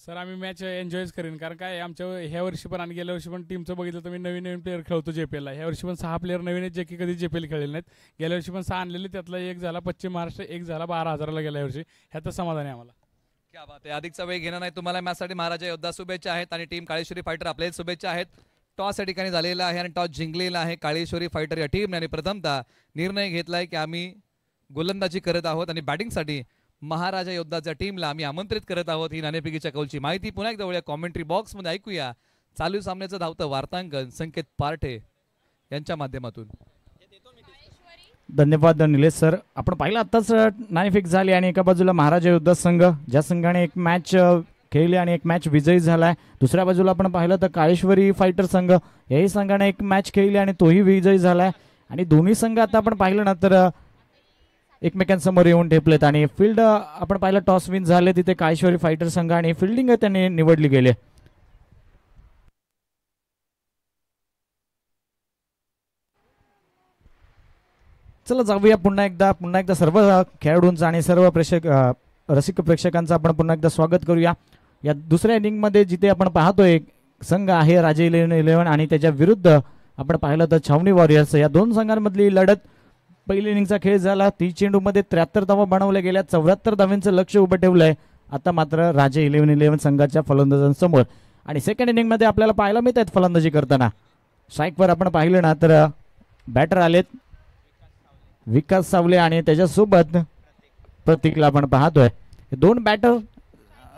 सर आम्ही मॅच एन्जॉयच करेन, कारण काय आमच्या ह्या वर्षी पण आणि गेल्या वर्षी पण टीमचं बघितलं तर मी नवीन नवीन प्लेअर खेळतो JPL. ह्या वर्षी पण 6 प्लेअर नवीन आहेत जे की कधी JPL खेळलेले नाहीत. गेल्या वर्षी पण 6 आणलेले, त्यातला एक झाला पश्चिम महाराष्ट्र, एक झाला 12,000ला गेल्या वर्षी. ह्याचं समाधान आहे आम्हाला. क्या बात आहे. अधिकचा वेळ घेणार नाही. तुम्हाला मॅचसाठी महाराजा योद्धा शुभेच्छा आहेत आणि टीम काळेश्वरी फायटर आपल्याला शुभेच्छा आहेत. टॉस या ठिकाणी झालेला आहे आणि टॉस जिंकलेला आहे काळेश्वरी फायटर या टीमने आणि प्रथमतः निर्णय घेतलाय की आम्ही गोलंदाजी करत आहोत आणि बॅटिंगसाठी महाराजा योद्धाच्या टीमला आम्ही आमंत्रित करत आहोत. ही नाणेफेकीच्या कौलची माहिती पुन्हा एकदा वळूया कॉमेंट्री बॉक्स मध्ये ऐकूया. चालू सामन्याचं धावतं वार्तांकन संकेत पार्ठे यांच्या माध्यमातून. धन्यवाद निलेश सर. आपण पाहिलं आताच नाणेफेक झाली आणि एका बाजूला महाराजा योद्धा संघ ज्या संघाने एक मॅच खेळली आणि एक मॅच विजयी झालाय. दुसऱ्या बाजूला आपण पाहिलं तर काळेश्वरी फायटर संघ याही संघाने एक मॅच खेळली आणि तोही विजयी झालाय. आणि दोन्ही संघ आता आपण पाहिलं ना तर एकमेकांसमोर येऊन ठेपलेत आणि फील्ड आपण पाहिलं टॉस विन झाले तिथे काळेश्वरी फायटर संघ आणि फिल्डिंग त्यांनी निवडली गेले. चला जाऊया पुन्हा एकदा सर्व खेळाडूंचा आणि सर्व रसिक प्रेक्षकांचं आपण पुन्हा एकदा स्वागत करूया. या दुसऱ्या इनिंग मध्ये जिथे आपण पाहतोय संघ आहे राजे 11 आणि त्याच्या विरुद्ध आपण पाहिलं तर छावणी वॉरियर्स. या दोन संघांमधली लढत पहिल्या इनिंगचा खेळ झाला. 30 चेंडूमध्ये 73 धावा बनवल्या गेल्या. 74 धावांचं लक्ष उभं ठेवलंय आता मात्र राजे 11 संघाच्या फलंदाजांसमोर. आणि सेकंड इनिंग मध्ये आपल्याला पाहायला मिळत आहेत फलंदाजी करताना स्ट्राईकवर आपण पाहिलं ना तर बॅटर आलेत विकास सावले आणि त्याच्यासोबत प्रतीकला आपण पाहतोय. दोन बॅटर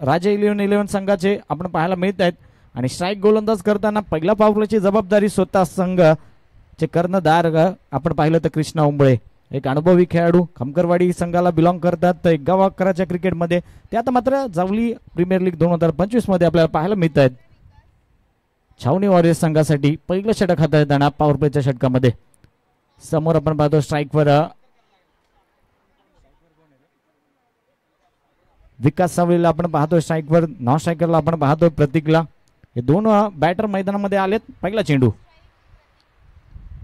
राजे 11 संघाचे आपण पाहायला मिळत आहेत आणि स्ट्राईक गोलंदाज करताना पहिला पावलाची जबाबदारी स्वतः संघाचे कर्णधार आपण पाहिलं तर कृष्णा उंबळे, एक अनुभवी खेळाडू, खमकरवाडी संघाला बिलॉंग करतात. एक गाव अकराच्या क्रिकेटमध्ये ते आता मात्र जावली प्रीमियर लीग 2025 मध्ये आपल्याला पाहायला मिळत आहेत. छावणी वॉरियर्स संघासाठी पहिलं षटक हाताळताना पॉवर प्लेच्या षटकामध्ये समोर आपण पाहतो स्ट्राईकवर विकास सावलेला आपण पाहतो. स्ट्राईकवर नॉन स्ट्रायकरला आपण पाहतो प्रतीकला. हे दोन बॅटर मैदानामध्ये आलेत. पहिला चेंडू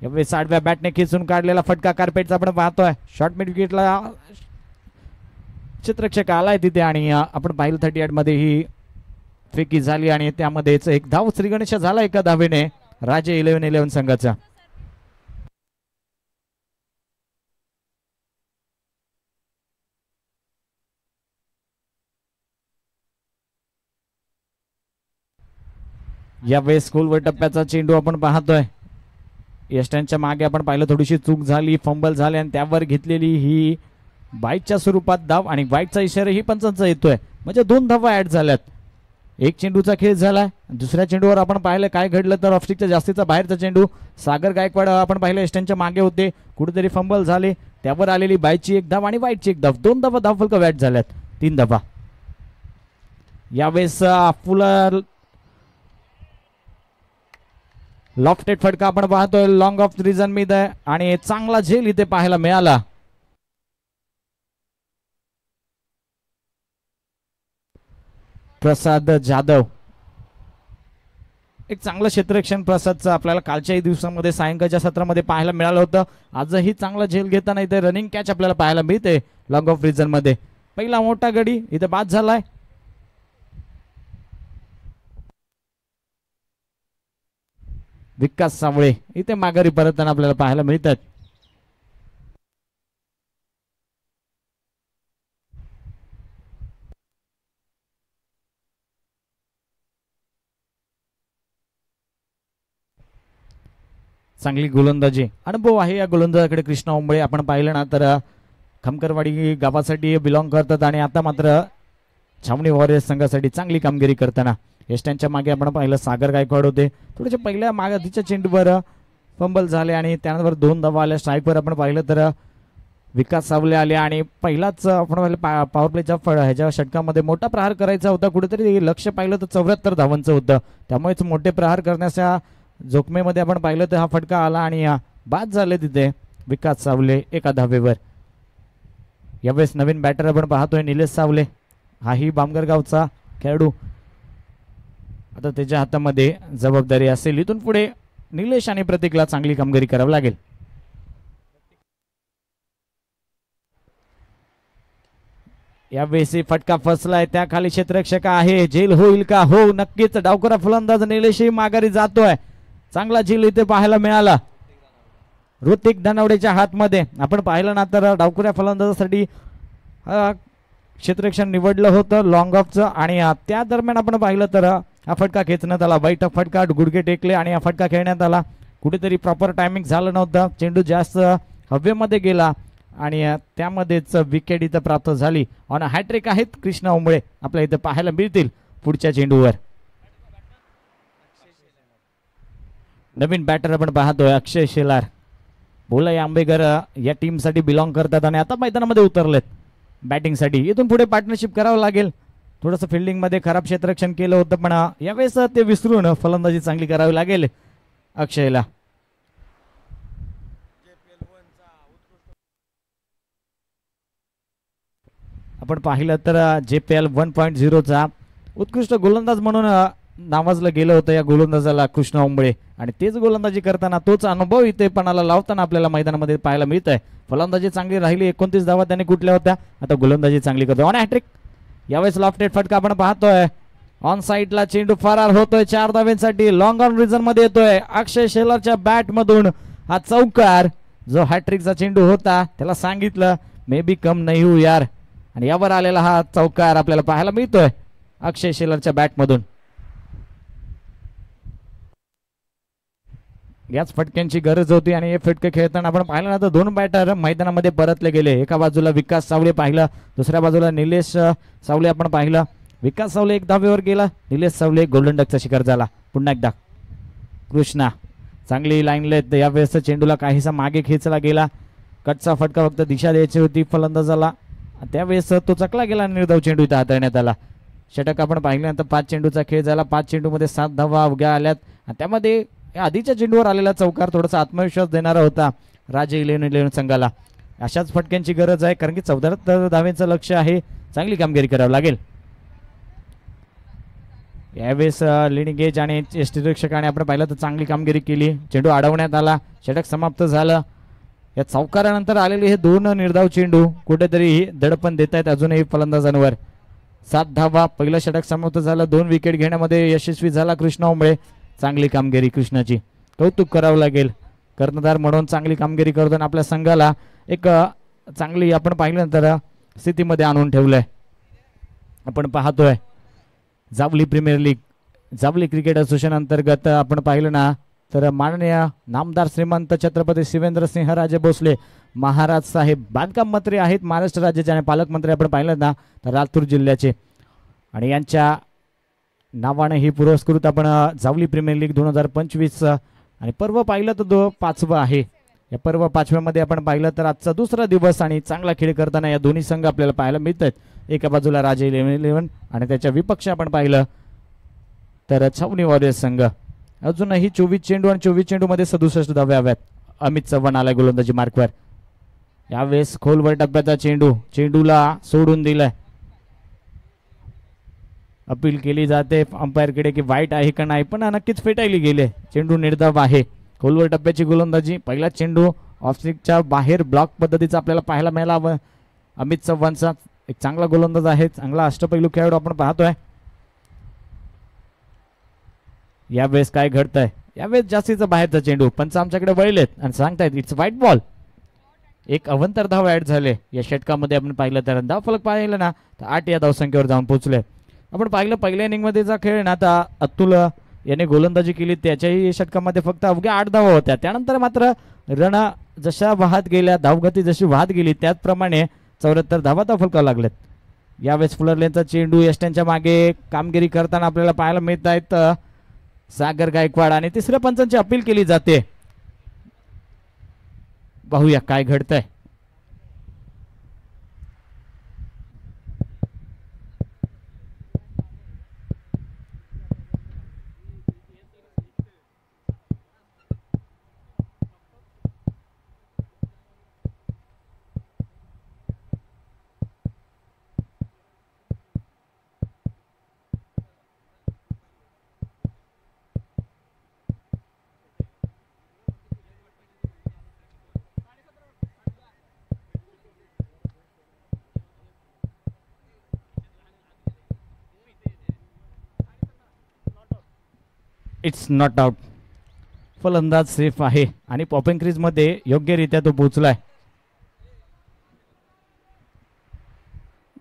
यावेळी 60व्या बॅटने खेचून काढलेला फटका कार्पेटचा आपण पाहतोय. शॉर्ट मिड विकेटला चित्ररक्षक आलाय तिथे आणि आपण पाहिलं 38 मध्ये ही फेकी झाली आणि त्यामध्येच एक धाव श्रीगणेश झाला एका धावेने राजे 11 संघाचा. यावेळेस स्कूलवर टप्प्याचा चेंडू आपण पाहतोय. यष्टांच्या मागे आपण पाहिलं थोडीशी चूक झाली, फंबल झाले आणि त्यावर घेतलेली ही बाईटच्या स्वरूपात धाव आणि बाईटचा इशारा ही पंचांचा येतोय म्हणजे 2 धावा ऍड झाल्यात. एक चेंडूचा खेळ झालाय. दुसऱ्या चेंडूवर आपण पाहिलं काय घडलं तर ऑफस्टिकचा जास्तीचा बाहेरचा चेंडू सागर गायकवाड आपण पाहिलं यष्टांच्या मागे होते, कुठेतरी फंबल झाले, त्यावर आलेली बाईटची एक धाव आणि वाईटची एक धाव, 2 धावा धावफलक ऍड झाल्यात, 3 धावा. यावेळेस फुला लॉफ्टेड फटका आपण पाहतोय लॉंग ऑफ रिझन मध्ये आणि चांगला झेल इथे पाहायला मिळाला. प्रसाद जाधव एक चांगलं क्षेत्ररक्षण प्रसादचं आपल्याला कालच्याही दिवसामध्ये सायंकाळच्या सत्रामध्ये पाहायला मिळालं होतं. आजही चांगला झेल घेताना इथे रनिंग कॅच आपल्याला पाहायला मिळते लॉंग ऑफ रिझन मध्ये. पहिला मोठा गडी इथे बाद झालाय. विकास सावळे इथे माघारी परतताना आपल्याला पाहायला मिळतात. चांगली गोलंदाजी अनुभव आहे या गोलंदाजाकडे कृष्णा उंबळे. आपण पाहिलं ना तर खमकरवाडी गावासाठी बिलॉंग करतात आणि आता मात्र छावणी वॉरियर्स संघासाठी चांगली कामगिरी करताना यष्ट्यांच्या मागे आपण पाहिलं सागर गायकवाड होते. थोडेसे पहिल्या मागाधीच्या चेंडूवर फंबल झाले आणि त्यानंतर 2 धावा आल्या. स्ट्राईकवर आपण पाहिलं तर विकास सावले आले आणि पहिलाच आपण पाहिलं पॉवर प्लेच्या ह्याच्या षटकामध्ये मोठा प्रहार करायचा होता. कुठेतरी लक्ष पाहिलं तर 74 धावांचं होतं. त्यामुळेच मोठे प्रहार करण्याच्या जोखमेमध्ये आपण पाहिलं तर हा फटका आला आणि बाद झाले तिथे विकास सावले एका धावेवर. यावेळेस नवीन बॅटर आपण पाहतोय निलेश सावले. हाही बामगर गावचा खेळाडू. आता त्याच्या हातामध्ये जबाबदारी असेल. इथून पुढे निलेश आणि प्रतीकला चांगली कामगिरी करावी लागेल. यावेळेस फटका फसलाय. त्या खाली क्षेत्ररक्षक आहे. झेल होईल का? हो नक्कीच. डावखुरा फलंदाज निलेशही माघारी जातोय. चांगला झेल इथे पाहायला मिळाला ऋतिक धनवडेच्या हातमध्ये. आपण पाहिलं ना तर डावखुऱ्या फलंदाजासाठी क्षेत्ररक्षण निवडलं होतं लॉंग ऑफचं आणि त्या दरम्यान आपण पाहिलं तर हा फटका खेचण्यात आला. बैठक फटका गुडघे टेकले आणि हा फटका खेळण्यात आला. कुठेतरी प्रॉपर टायमिंग झालं नव्हतं. चेंडू जास्त हवेमध्ये गेला आणि त्यामध्येच विकेट इथं प्राप्त झाली. ऑन हॅट्रिक आहेत कृष्णा उंबळे आपल्या इथं पाहायला मिळतील पुढच्या चेंडूवर. नवीन बॅटर आपण पाहतोय अक्षय शेलार. बोलाई आंबेकर या टीम साठी बिलॉंग करतात आणि आता मैदानामध्ये उतरलेत बॅटिंगसाठी. इथून पुढे पार्टनरशिप करावं लागेल. थोडंसं फिल्डिंग मध्ये खराब क्षेत्ररक्षण केलं होतं पण यावेळेस ते विसरून फलंदाजी चांगली करावी लागेल अक्षयला. आपण पाहिलं तर JPL 1.0चा उत्कृष्ट गोलंदाज म्हणून नावाजलं गेलं होतं या गोलंदाजाला कृष्णा उंबळे आणि तेच गोलंदाजी करताना तोच अनुभव इथे पणाला लावताना आपल्याला मैदानामध्ये पाहायला मिळत आहे. फलंदाजी चांगली राहिली. 29 धावा त्याने कुठल्या होत्या. आता गोलंदाजी चांगली करतोय. On hat trick. यावेळेस लॉफ्टेड फटका आपण पाहतोय. ऑन साईडला चेंडू फरार होतोय 4 धाव्यांसाठी. लॉंग ऑन रिझन मध्ये येतोय अक्षय शेलारच्या बॅट मधून हा चौकार. जो हॅट्रिकचा चेंडू होता त्याला सांगितलं मे बी कम नाही हो यार आणि यावर आलेला हा चौकार आपल्याला पाहायला मिळतोय अक्षय शेलारच्या बॅट मधून. याच फटक्यांची गरज होती आणि हे फटके खेळताना आपण पाहिलं ना तर 2 बॅटर मैदानामध्ये परतले गेले. एका बाजूला विकास सावळे पाहिलं. दुसऱ्या बाजूला निलेश सावळे आपण पाहिलं. विकास सावळे 1 धावेवर गेला. निलेश सावळे गोल्डन डकचा शिकार झाला. पुन्हा एकदा कृष्णा चांगली लाईन लेत. यावेळेस चेंडूला काहीसा मागे खेचला गेला. कटचा फटका फक्त दिशा द्यायची होती फलंदाजाला. त्यावेळेस तो चकला गेला. निर्धाव चेंडू इथं हाताळण्यात आला. षटक आपण पाहिल्यानंतर 5 चेंडूचा खेळ झाला. 5 चेंडूमध्ये 7 धावा उभ्या आल्यात आणि त्यामध्ये आधीच्या चेंडूवर आलेला चौकार थोडासा आत्मविश्वास देणारा होता राजे 11 संघाला. अशाच फटक्यांची गरज आहे कारण की 74 धावेचं लक्ष आहे. चांगली कामगिरी करावी लागेल. यावेळेस लिडिंग एज आणि क्षेत्ररक्षकाने आपण पाहिलं तर चांगली कामगिरी केली. चेंडू अडवण्यात आला. षटक समाप्त झालं. या चौकारानंतर आलेले हे 2 निर्धाव चेंडू कुठेतरी दडपण देत आहेत अजूनही फलंदाजांवर. 7 धावा. पहिलं षटक समाप्त झालं. 2 विकेट घेण्यामध्ये यशस्वी झाला कृष्णा उंबळे. चांगली कामगिरी कृष्णाची कौतुक करावं लागेल. कर्णधार म्हणून चांगली कामगिरी करतो आणि आपल्या संघाला एक चांगली आपण पाहिल्यानंतर स्थितीमध्ये आणून ठेवलंय. आपण पाहतोय Jawali premier league Jawali cricket association अंतर्गत आपण पाहिलं ना तर माननीय नामदार श्रीमंत छत्रपती शिवेंद्रसिंह राजे भोसले महाराज साहेब बांधकाम मंत्री आहेत महाराष्ट्र राज्याचे आणि पालकमंत्री आपण पाहिलं ना तर लातूर जिल्ह्याचे आणि यांच्या नावाने ही पुरस्कृत आपण जावली प्रीमियर लीग 2025 आणि पर्व पाहिलं तर 5वं आहे. या पर्व 5व्यामध्ये आपण पाहिलं तर आजचा 2रा दिवस आणि चांगला खेळ करताना या दोन्ही संघ आपल्याला पाहायला मिळत आहेत. एका बाजूला राजे 11 आणि त्याच्या विपक्ष आपण पाहिलं तर छावणी वॉरियर्स संघ अजूनही 24 चेंडू आणि 24 चेंडू मध्ये 67 धावा हव्यात. अमित चव्हाण आलाय गोलंदाजी मार्कवर. यावेळेस खोलवर टप्प्याचा चेंडूला सोडून दिलाय. अपील केली जाते अंपायरकडे की वाईट आहे का नाही, पण नक्कीच फेटाळली गेले. चेंडू निर्धाव आहे. खोलवर टप्प्याची गोलंदाजी. पहिला चेंडू ऑफस्टिकच्या बाहेर ब्लॉक पद्धतीचा आपल्याला पाहायला मिळाला. अमित चव्हाणचा एक चांगला गोलंदाज आहे, चांगला अष्टपैलू खेळाडू आपण पाहतोय. यावेळेस काय घडतंय, यावेळेस जास्तीचा बाहेरचा चेंडू. पंच आमच्याकडे वळलेत आणि सांगतायत इट्स व्हाईट बॉल. एक अवंतर धाव ऍड झाले या षटकामध्ये. आपण पाहिलं तर धाव फलक पाहिलं ना तर 8 या धावसंख्येवर जाऊन पोहोचले. आपण पाहिलं पहिल्या इनिंग मध्येचा खेळ ना, आता अतुल याने गोलंदाजी केली, त्याच्याही षटकामध्ये फक्त अवघ्या 8 धावा होत्या. त्यानंतर मात्र रण जशा वाहत गेल्या, धावगती जशी वाहत गेली त्याचप्रमाणे 74 धावा धाव फलकावर लागलेत. यावेळेस फुलरलेनचा चेंडू यष्ट्यांच्या मागे कामगिरी करताना आपल्याला पाहायला मिळत आहेत सागर गायकवाड, आणि तिसऱ्या पंचांची अपील केली जाते. पाहूया काय घडतंय. It's not out. फलंदाज सेफ आहे आणि पॉपिंग क्रीज मध्ये योग्यरित्या तो पोहोचलाय.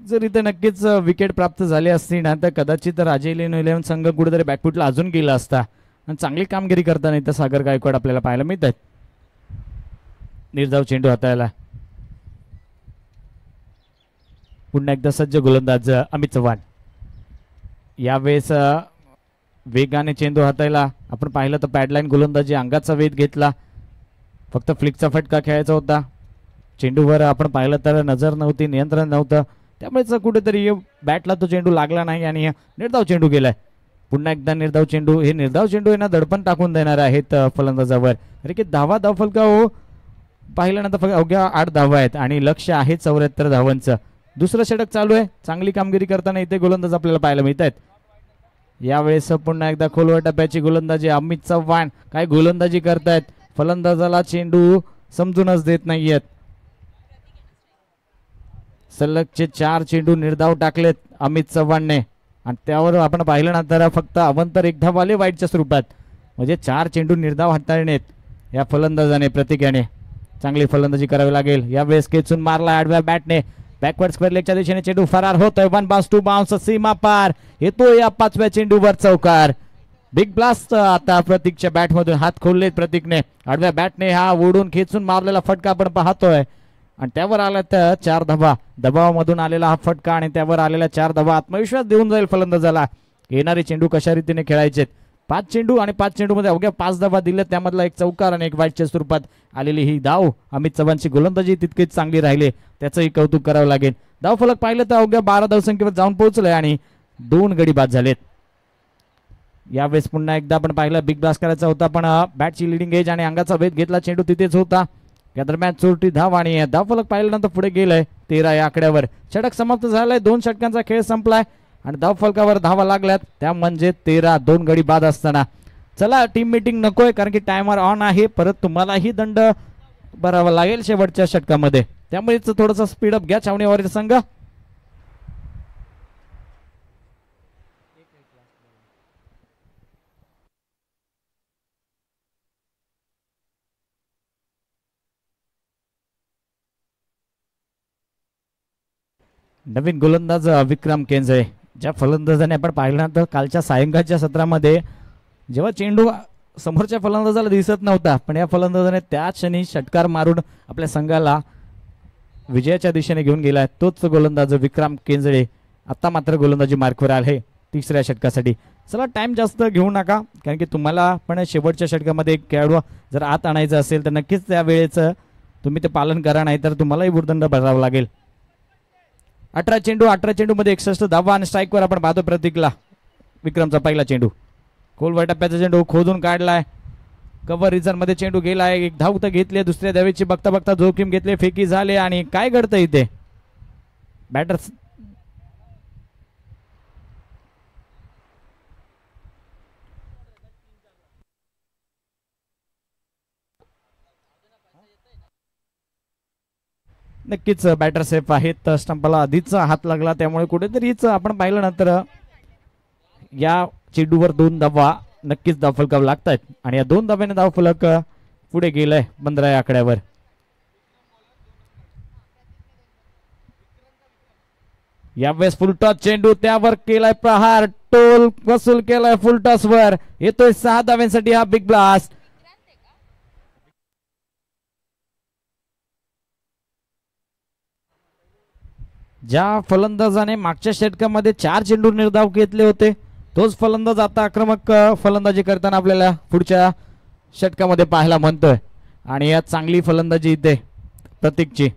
जर इथे नक्कीच विकेट प्राप्त झाली असती ना तर कदाचित राजेलियन 11 संघ कुठेतरी बॅकफुटला अजून गेला असता. आणि चांगली कामगिरी करताना इथं सागर गायकवाड आपल्याला पाहायला मिळत आहेत. निर्धाव चेंडू हाताळला. पुन्हा एकदा सज्ज गोलंदाज अमित चव्हाण. यावेळेस वेगाने चेंडू हाताळला. आपण पाहिलं तर पॅडलाईन गोलंदाजी, अंगाचा वेध घेतला. फक्त फ्लिकचा फटका खेळायचा होता. चेंडूवर आपण पाहिलं तर नजर नव्हती, नियंत्रण नव्हतं, त्यामुळेच कुठेतरी बॅटला तो चेंडू लागला नाही आणि निर्धाव चेंडू गेलाय. पुन्हा एकदा निर्धाव चेंडू. हे निर्धाव चेंडू यांना दडपण टाकून देणार आहेत फलंदाजावर. अरे की धाव फलका हो पाहिलं ना तर अवघ्या 8 धावा आहेत आणि लक्ष आहे 74 धावांचं. दुसरं षटक चालू आहे. चांगली कामगिरी करताना इथे गोलंदाज आपल्याला पाहायला मिळत आहेत. यावेळेस पुन्हा एकदा खोलवर टप्प्याची गोलंदाजी. अमित चव्हाण काय गोलंदाजी करतायत. फलंदाजाला चेंडू समजूनच देत नाहीयेत. सलगचे 4 चेंडू निर्धाव टाकलेत अमित चव्हाणने आणि त्यावर आपण पाहिलं ना तर फक्त अवंतर 1 धाव आले वाईटच्या स्वरूपात. म्हणजे 4 चेंडू निर्धाव हाताळण्यात या फलंदाजाने प्रतीकाने चांगली फलंदाजी करावी लागेल. यावेळेस खेचून मारला आडव्या बॅटने. बॅकवर्ड स्क्वेअर लेगच्या दिशेने चेंडू फरार होतोय. 1 बाउन्स 2 बाउन्स सीमा पार येतो या 5व्या चेंडूवर चौकार. बिग ब्लास्ट आता प्रतीकच्या बॅट मधून हात खोललेत प्रतीकने. आडव्या बॅटने हा ओढून खेचून मारलेला फटका आपण पाहतोय आणि त्यावर आला तर 4 धावा. दबावामधून आलेला हा फटका आणि त्यावर आलेल्या 4 धावा आत्मविश्वास देऊन जाईल फलंदाजाला. येणारे चेंडू कशा रीतीने खेळायचे. 5 चेंडू आणि 5 चेंडू मध्ये अवघ्या 5 धावा दिल्या. त्यामधला 1 चौकार आणि 1 वाईटच्या स्वरूपात आलेली ही धाव. अमित चव्हाणची गोलंदाजी तितकीच चांगली राहिली, त्याचंही कौतुक करावं लागेल. धाव फलक पाहिलं तर अवघ्या 12 धावसंख्येवर जाऊन पोहोचलंय आणि 2 गडी बाद झालेत. यावेळेस पुन्हा एकदा आपण पाहिलं बिग ब्लास्ट करायचा होता पण बॅटची लिडिंग एज आणि अंगाचा वेध घेतला. चेंडू तिथेच होता. या दरम्यान चोरटी धाव आणि धाव फलक पाहिल्यानंतर पुढे गेलंय 13 या आकड्यावर. षटक समाप्त झालाय. 2 षटकांचा खेळ संपलाय आणि धाव फलकावर धावा लागल्यात. त्या म्हणजे 13. 2 गडी बाद असताना चला टीम मीटिंग नकोय कारण की टायमर ऑन आहे. परत तुम्हालाही दंड भरावा लागेल शेवटच्या षटकामध्ये. त्यामुळे थोडंसं स्पीडअप घ्या छावणीवरील संघ. नवीन गोलंदाज विक्रम केंजळे. ज्या फलंदाजाने आपण पाहिल्यानंतर कालच्या सायंकाळच्या सत्रामध्ये जेव्हा चेंडू समोरच्या फलंदाजाला दिसत नव्हता पण या फलंदाजाने त्याच क्षणी षटकार मारून आपल्या संघाला विजयाच्या दिशेने घेऊन गेला. तोच गोलंदाज विक्रम केंजळे आता मात्र गोलंदाजी मार्कवर आले 3ऱ्या षटकासाठी. चला टाइम जास्त घेऊ नका कारण की तुम्हाला पण शेवटच्या षटकामध्ये एक खेळाडू जर आत आणायचं असेल तर नक्कीच त्या वेळेचं तुम्ही ते पालन करा, नाही तर तुम्हालाही भुर्दंड भरावा लागेल. 18 चेंडू मध्ये 61 धावा आणि स्ट्राईकवर आपण पाहतो प्रतीकला. विक्रमचा पहिला चेंडू खोलवर टप्प्याचा चेंडू खोदून काढलाय. कव्हर रिझन मध्ये चेंडू गेलाय. एक धाव तर घेतली, दुसऱ्या धावेची बघता बघता जोखीम घेतली, फेकी झाले. आणि काय घडतं इथे बॅटर नक्कीच बॅटर सेफ आहेत. स्टंपाला आधीच हात लागला, त्यामुळे कुठेतरीच आपण पाहिलं नंतर या चेंडूवर 2 धावा नक्कीच धावफलक लागतात. आणि या 2 धाव्याने धावफलक पुढे गेलाय 15 या आकड्यावर. यावेळेस फुलटॉस चेंडू, त्यावर केलाय प्रहार, टोल वसूल केलाय फुलटॉस वर. येतोय 6 धाव्यांसाठी हा बिग ब्लास्ट. ज्या फलंदाजाने मागच्या षटकामध्ये 4 चेंडू निर्धाव घेतले होते, तोच फलंदाज आता आक्रमक फलंदाजी करताना आपल्याला पुढच्या षटकामध्ये पाहायला म्हणतोय. आणि यात चांगली फलंदाजी इथे प्रतीकची.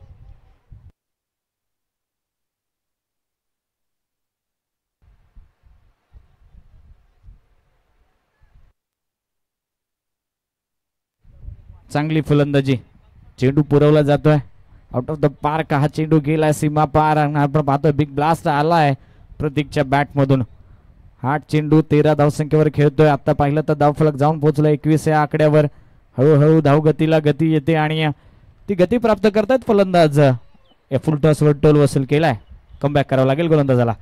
चांगली फलंदाजी, चेंडू पुरवला जातोय आउट ऑफ द पार्क. हा चेंडू गेलाय सीमा पार. आपण पाहतोय बिग ब्लास्ट आलाय प्रतीकच्या बॅट मधून. हा चेंडू 13 धावसंख्येवर खेळतोय. आता पाहिलं तर धावफलक जाऊन पोहोचला 21 या आकड्यावर. हळूहळू धावगतीला गती येते आणि ती गती प्राप्त करतायत फलंदाज. या फुलटॉसवर टोल वसूल केलाय. कमबॅक करावं लागेल गोलंदाजाला.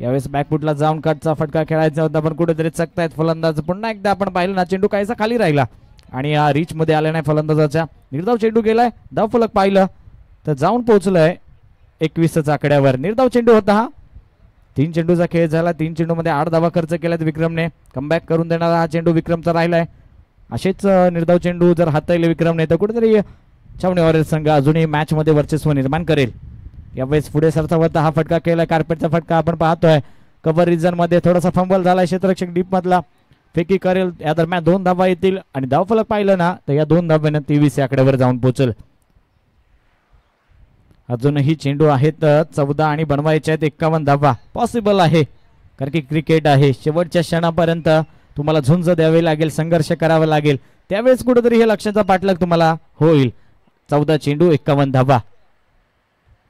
यावेळेस बॅकफुटला जाऊन कटचा फटका खेळायचा होता, पण कुठेतरी चकतायत फलंदाज. पुन्हा एकदा आपण पाहिलं ना, चेंडू काहीसा खाली राहिला आणि हा रीच मध्ये आला नाही फलंदाजाच्या. निर्धाव चेंडू गेलाय, धावफलक पाहिलं तर जाऊन पोहोचलाय 21 आकड्यावर. निर्धाव चेंडू होता हा. 3 चेंडूचा खेळ झाला. 3 चेंडू मध्ये 8 धावा खर्च केल्यात विक्रमने. कमबॅक करून देणारा हा चेंडू विक्रमचा राहिलाय. असेच निर्धाव चेंडू जर हाताळले विक्रमने तर कुठेतरी छावणी वॉरियर्स संघ अजूनही मॅच मध्ये वर्चस्व निर्माण करेल. यावेळेस पुढे सरसा होता, हा फटका केला, कार्पेटचा फटका आपण पाहतोय. कव्हर रिजन मध्ये थोडासा फंबल झाला, क्षेत्ररक्षक डीप मधला फेकी करेल. या दरम्यान 2 धावा येतील आणि धावफलक पाहिलं ना तर या 2 धाव्यानं 23 आकड्यावर जाऊन पोहोचल. अजूनही चेंडू आहेत 14 आणि बनवायचे आहेत 51 धावा. पॉसिबल आहे, कारण की क्रिकेट आहे. शेवटच्या क्षणापर्यंत तुम्हाला झुंज द्यावी लागेल, संघर्ष करावा लागेल. त्यावेळेस कुठेतरी हे लक्षाचा पाठलाग तुम्हाला होईल. 14 चेंडू 51 धावा.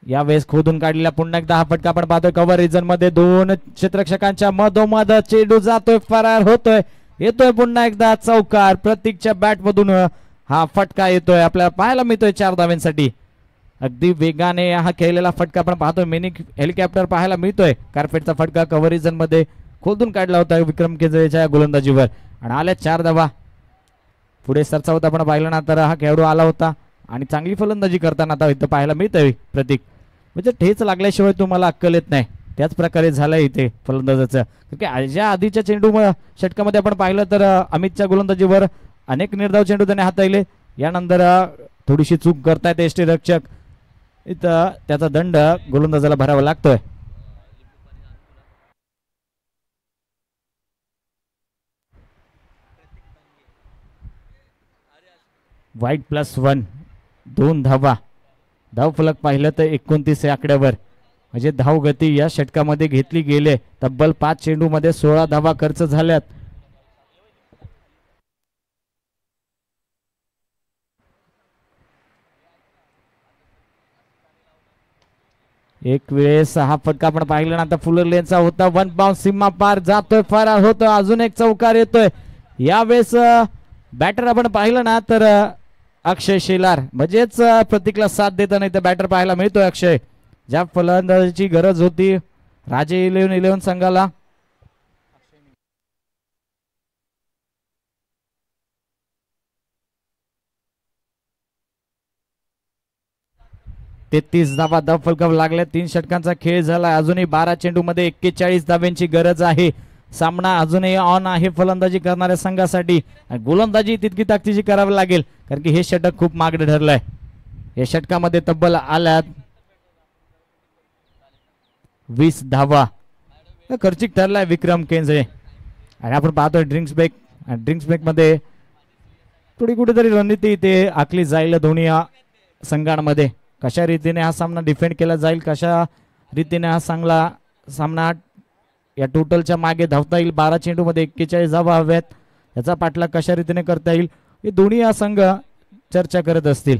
यावेळेस खोदून काढलेला पुन्हा एकदा हा फटका आपण पाहतोय. कव्हर रिजन मध्ये 2 क्षेत्ररक्षकांच्या मधोमध चेंडू जातोय, फरार होतोय. येतोय पुन्हा एकदा चौकार. प्रतीकच्या बॅट मधून हा फटका येतोय, आपल्याला पाहायला मिळतोय 4 धाव्यांसाठी. अगदी वेगाने हा खेळलेला फटका आपण पाहतोय. मिनी हेलिकॉप्टर पाहायला मिळतोय. कार्पेटचा फटका कव्हर रिजन मध्ये खोदून काढला होता विक्रम केजरेच्या गोलंदाजीवर आणि आल्या 4 धावा. पुढे सरचा होता आपण पाहिलं ना तर हा खेळाडू आला होता आणि चांगली फलंदाजी करताना आता इथं पाहायला मिळतंय प्रतीक. म्हणजे ठेच लागल्याशिवाय तुम्हाला अक्कल येत नाही, त्याच प्रकारे झालंय इथे फलंदाजाचं. ज्या आधीच्या चेंडू षटकामध्ये आपण पाहिलं तर अमितच्या गोलंदाजीवर अनेक निर्धाव चेंडू त्याने हाताळले. यानंतर थोडीशी चूक करतायत एसटी रक्षक, इथं त्याचा दंड गोलंदाजाला भरावा लागतोय. वाईट +1, 2 धावा. धावफलक पाहिलं तर 29 आकड्यावर. म्हणजे धावगती या षटकामध्ये घेतली गेले. तब्बल 5 चेंडू मध्ये 16 धावा खर्च झाल्यात. एक वेळेस हा फटका आपण पाहिला ना तर फुलर लेनचा होता. 1 बाउंस सीमा पार जातोय, फरार होतोय. अजून एक चौकार येतोय. यावेळेस बॅटर आपण पाहिलं ना तर अक्षय शेलार म्हणजेच प्रतीकला साथ देताना इथे बॅटर पाहायला मिळतोय अक्षय. ज्या फलंदाजीची गरज होती राजे 11 संघाला. तेहतीस धावा धावफलक लागल्या. 3 षटकांचा खेळ झाला. अजूनही 12 चेंडू मध्ये 41 धाव्यांची गरज आहे. सामना अजूनही ऑन आहे फलंदाजी करणाऱ्या संघासाठी. गोलंदाजी तितकी ताकदीची करावी लागेल, कारण की हे षटक खूप मागडे ठरलंय. या षटकामध्ये तब्बल आल्यात 20 धावा. खर्चिक ठरलाय विक्रम केंजरे. आणि आपण पाहतोय ड्रिंक्स ब्रेक मध्ये थोडी कुठेतरी रणनीती इथे आखली जाईल दोन्ही संघांमध्ये. कशा रीतीने हा सामना डिफेंड केला जाईल, कशा रीतीने हा चांगला सामना या टोटलच्या मागे धावता येईल. 12 चेंडूमध्ये 41 धावा हव्यात. याचा पाठलाग कशा रीतीने करता येईल हे दोन्ही या संघ चर्चा करत असतील.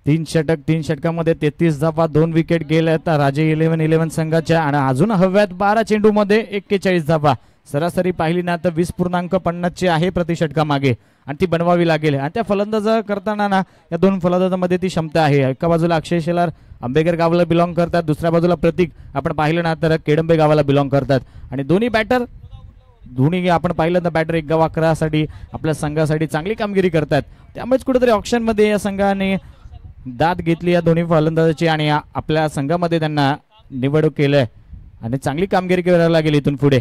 तीन षटकामध्ये 33 धावा, 2 विकेट गेल्या आता राजे 11-11 संघाच्या. आणि अजून हव्यात 12 चेंडूमध्ये 41 धावा. सरासरी पाहिली ना तर 20.50 ची आहे प्रति षटकामागे आणि ती बनवावी लागेल. आणि त्या फलंदाज करताना ना या दोन फलंदाजांमध्ये ती क्षमता आहे. एका बाजूला अक्षय शेलार आंबेकर गावाला बिलॉंग करतात, दुसऱ्या बाजूला प्रतीक आपण पाहिलं ना तर केडंबे गावाला बिलॉंग करतात. आणि दोन्ही आपण पाहिलं तर बॅटर 1 गाव 11 साठी आपल्या संघासाठी चांगली कामगिरी करतात. त्यामुळेच कुठेतरी ऑप्शन मध्ये या संघाने दाद घेतली या दोन्ही फलंदाजाची आणि आपल्या संघामध्ये त्यांना निवड केलंय आणि चांगली कामगिरी करायला लागेल इथून पुढे.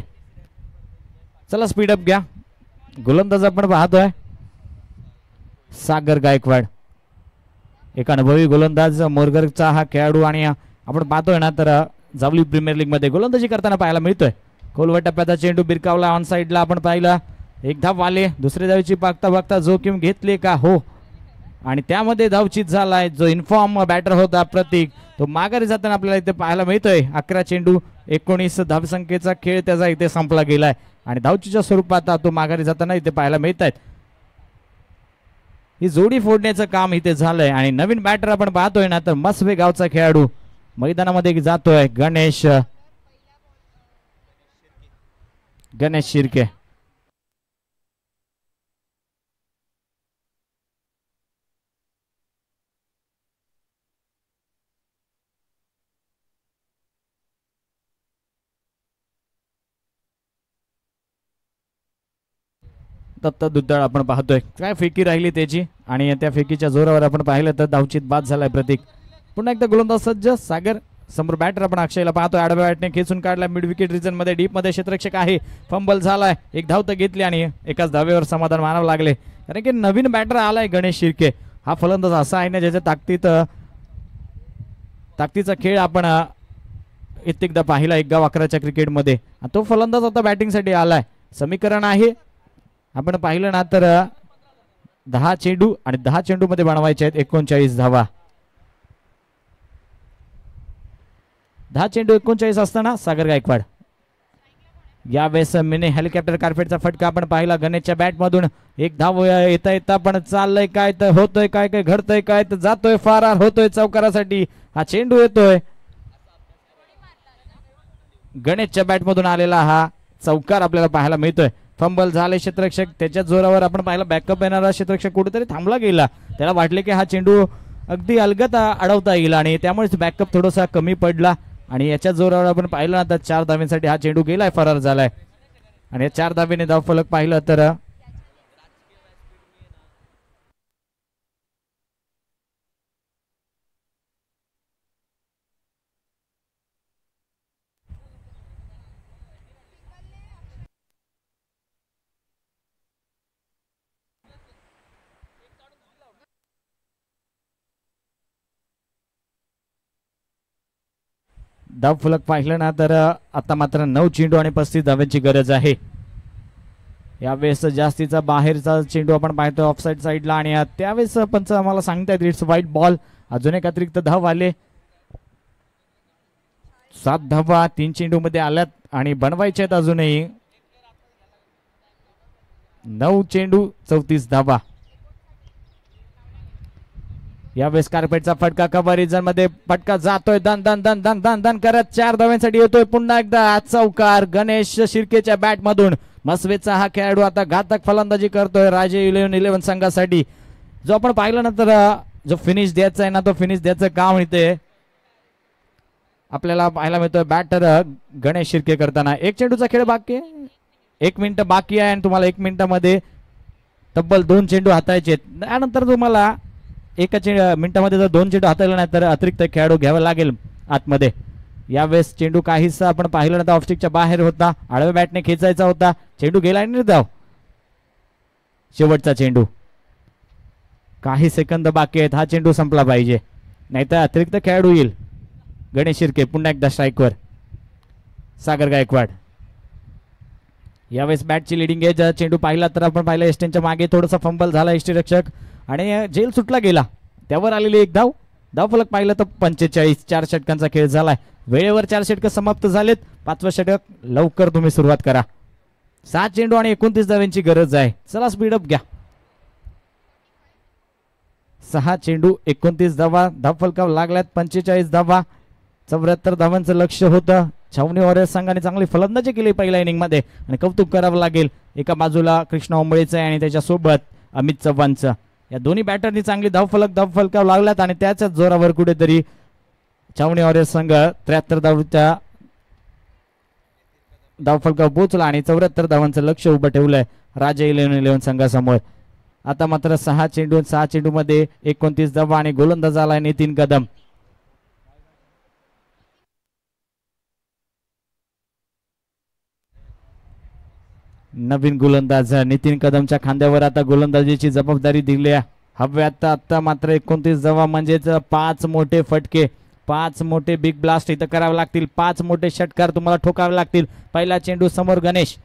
चला स्पीडअप घ्या. गोलंदाज आपण पाहतोय सागर गायकवाड, एक अनुभवी गोलंदाज मोरगरचा हा खेळाडू. आणि आपण पाहतोय ना तर जावली प्रीमियर लीग मध्ये गोलंदाजी करताना पाहायला मिळतोय. खोलवर टप्प्याचा चेंडू बिरकावला ऑन साइडला आपण पाहिला. एक धाव आले, दुसऱ्या धावीची बघता जोखीम घेतली का हो आणि त्यामध्ये धावचीत झालाय. जो इन्फॉर्म बॅटर होता प्रतीक तो माघारी जाताना आपल्याला इथे पाहायला मिळतोय. 11 चेंडू 19 धावसंख्येचा खेळ त्याचा इथे संपला गेलाय आणि धावचीच्या स्वरूपात तो माघारी जाताना इथे पाहायला मिळत आहेत. ही जोडी फोडण्याचं काम इथे झालंय आणि नवीन बॅटर आपण पाहतोय ना तर मस्वे गावचा खेळाडू मैदानामध्ये जातोय गणेश शिर्के. दत्त दुद्दाळ आपण पाहतोय काय फेकी राहिली त्याची आणि त्या फेकीच्या जोरावर आपण पाहिलं तर धावचीत बाद झालाय प्रतीक. पुन्हा एकदा गोलंदाज सज्ज सागर. समोर बॅटर आपण अक्षयला पाहतोय. आडव्या बॅटने खेचून काढला मिड विकेट रिजन मध्ये, डीप मध्ये क्षेत्ररक्षक आहे. फंबल झालाय, एक धाव तर घेतली आणि एकाच धावेवर समाधान मानावं लागले कारण की नवीन बॅटर आलाय गणेश शिर्के. हा फलंदाज असा आहे ना ज्याच्या ताकदीचा खेळ आपण एकदा पाहिला 1 गाव 11च्या क्रिकेटमध्ये. तो फलंदाज आता बॅटिंगसाठी आलाय. समीकरण आहे आपण पाहिलं ना तर 10 चेंडू आणि 10 चेंडू मध्ये बनवायचे आहेत 39 धावा. 10 चेंडू 39 असताना सागर गायकवाड. यावेळेस मिनी हेलिकॉप्टर कार्पेटचा फटका आपण पाहिला गणेशच्या बॅट मधून. एक धाव येता पण चाललंय काय तर होतोय काय काय घडतंय काय तर जातोय फरार होतोय चौकारासाठी. हा चेंडू येतोय गणेशच्या बॅट मधून आलेला हा चौकार आपल्याला पाहायला मिळतोय. फंबल झाले क्षेत्ररक्षक त्याच्या जोरावर आपण पाहिला बॅकअप येणारा क्षेत्ररक्षक कुठेतरी थांबला गेला. त्याला वाटले की हा चेंडू अगदी अलगद अडवता येईल आणि त्यामुळेच बॅकअप थोडासा कमी पडला आणि याच्या जोरावर आपण पाहिलं ना तर 4 धाव्यांसाठी हा चेंडू गेलाय, फरार झालाय. आणि 4 धावेने धाव फलक पाहिलं तर धाव फलक पाहिलं ना तर आता मात्र 9 चेंडू आणि 35 धाव्यांची गरज आहे. यावेळेस जास्तीचा बाहेरचा चेंडू आपण पाहतोय ऑफसाईड साईडला आणि त्यावेळेस पंच आम्हाला सांगतायत इट्स व्हाईट बॉल. अजून एक अतिरिक्त धाव आले. 7 धावा 3 चेंडू मध्ये आल्यात आणि बनवायचे आहेत अजूनही 9 चेंडू 34 धावा. यावेळेस कार्पेटचा फटका कव्हर रिजन मध्ये फटका जातोय दन दन दन दन दन दन करत 4 धाव्यांसाठी येतोय पुन्हा एकदा चौकार गणेश शिर्केच्या बॅट मधून. मस्वेचा हा खेळाडू आता घातक फलंदाजी करतोय राजे 11-11 संघासाठी. जो आपण पाहिलं ना तर जो फिनिश द्यायचा आहे ना तो फिनिश द्यायचं काम इथे आपल्याला पाहायला मिळतोय बॅटर गणेश शिर्के करताना. 1 चेंडूचा खेळ बाकी आहे, 1 मिनिट बाकी आहे आणि तुम्हाला 1 मिनिटामध्ये तब्बल 2 चेंडू हातायचे. त्यानंतर तुम्हाला 1 मिनिटामध्ये जर 2 चेंडू हाताळले नाही तर अतिरिक्त खेळाडू घ्यावा लागेल आतमध्ये. यावेळेस चेंडू काहीसा आपण पाहिलं ना तर ऑफस्टिकच्या बाहेर होता, आडव्या बॅटने खेचायचा होता, चेंडू गेला आणि धाव. शेवटचा चेंडू काही सेकंद बाकी आहेत, हा चेंडू संपला पाहिजे, नाहीतर अतिरिक्त खेळाडू येईल. गणेश शिर्के पुन्हा एकदा स्ट्राईकवर. सागर गायकवाड यावेळेस बॅटची लिडिंग एज. चेंडू पाहिला तर आपण पाहिलं एस्टेनच्या मागे थोडासा फंबल झाला यष्टीरक्षक आणि जेल सुटला गेला. त्यावर आलेली एक धाव. धावफलक पाहिलं तर 45. 4 षटकांचा खेळ झालाय. वेळेवर 4 षटक समाप्त झालेत. 5वं षटक लवकर तुम्ही सुरुवात करा. 7 चेंडू आणि 29 धावांची गरज आहे. चला स्पीडअप घ्या. 6 चेंडू 29 धावा. धावफलकावर लागल्यात 45 धावा. 74 धावांचं लक्ष होतं. छावणी वॉरियर्स संघाने चांगली फलंदाजी केली पहिल्या इनिंग मध्ये आणि कौतुक करावं लागेल. एका बाजूला कृष्णा ओंबळेचं आहे आणि त्याच्यासोबत अमित चव्हाणचं. या दोन्ही बॅटरनी चांगली धावफलकावर लागल्यात आणि त्याच्याच जोरावर कुठेतरी छावणी वॉरियर्स संघ 73 धावच्या धावफलकावर पोहोचला आणि 74 धावांचं लक्ष उभं ठेवलंय राजा 11 संघासमोर. आता मात्र 6 चेंडू मध्ये 29 धावा आणि गोलंदाज आलाय नितीन कदम. नवीन गोलंदाज नितीन कदमच्या खांद्यावर आता गोलंदाजीची जबाबदारी दिली आहे. हव्यात आता मात्र 29 धावा म्हणजेच 5 मोठे फटके, 5 मोठे बिग ब्लास्ट इथं करावे लागतील. 5 मोठे षटकार तुम्हाला ठोकावे लागतील. पहिला चेंडू समोर गणेश.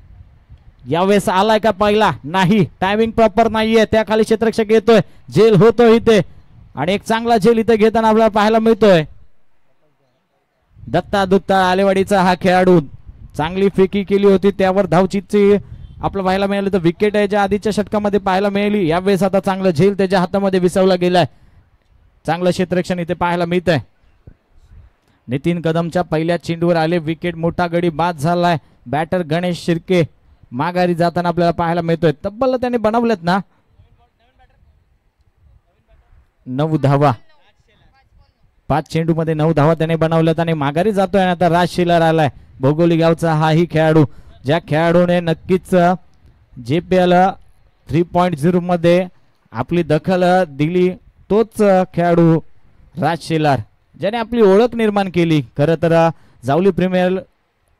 यावेळेस आलाय का पहिला? नाही. टायमिंग प्रॉपर नाहीये. त्या खाली क्षेत्ररक्षक येतोय. झेल होतोय इथे आणि एक चांगला झेल इथे घेताना आपल्याला पाहायला मिळतोय. दत्ता दुत्ता आलेवाडीचा हा खेळाडू चांगली फेकी केली होती. त्यावर धावचीची आपलं पाहायला मिळालं तर विकेट याच्या आधीच्या षटकामध्ये पाहायला मिळाली. यावेळेस आता चांगलं झेल त्याच्या हातामध्ये विसवला गेलाय. चांगलं क्षेत्ररक्षण इथे पाहायला मिळत आहे. नितीन कदमच्या पहिल्या चेंडूवर आले विकेट. मोठा गडी बाद झालाय. बॅटर गणेश शिर्के माघारी जाताना आपल्याला पाहायला मिळतोय. तब्बल त्याने बनवलेत ना 9 धावा. 5 चेंडू मध्ये 9 धावा त्याने बनवल्यात आणि माघारी जातोय. आता राज शिलर आलाय. भोगोली गावचा हाही खेळाडू, ज्या खेळाडूने नक्कीच JPL 3.0 मध्ये आपली दखल दिली, तोच खेळाडू राज शिलार, ज्याने आपली ओळख निर्माण केली. खरं तर जावली प्रीमियर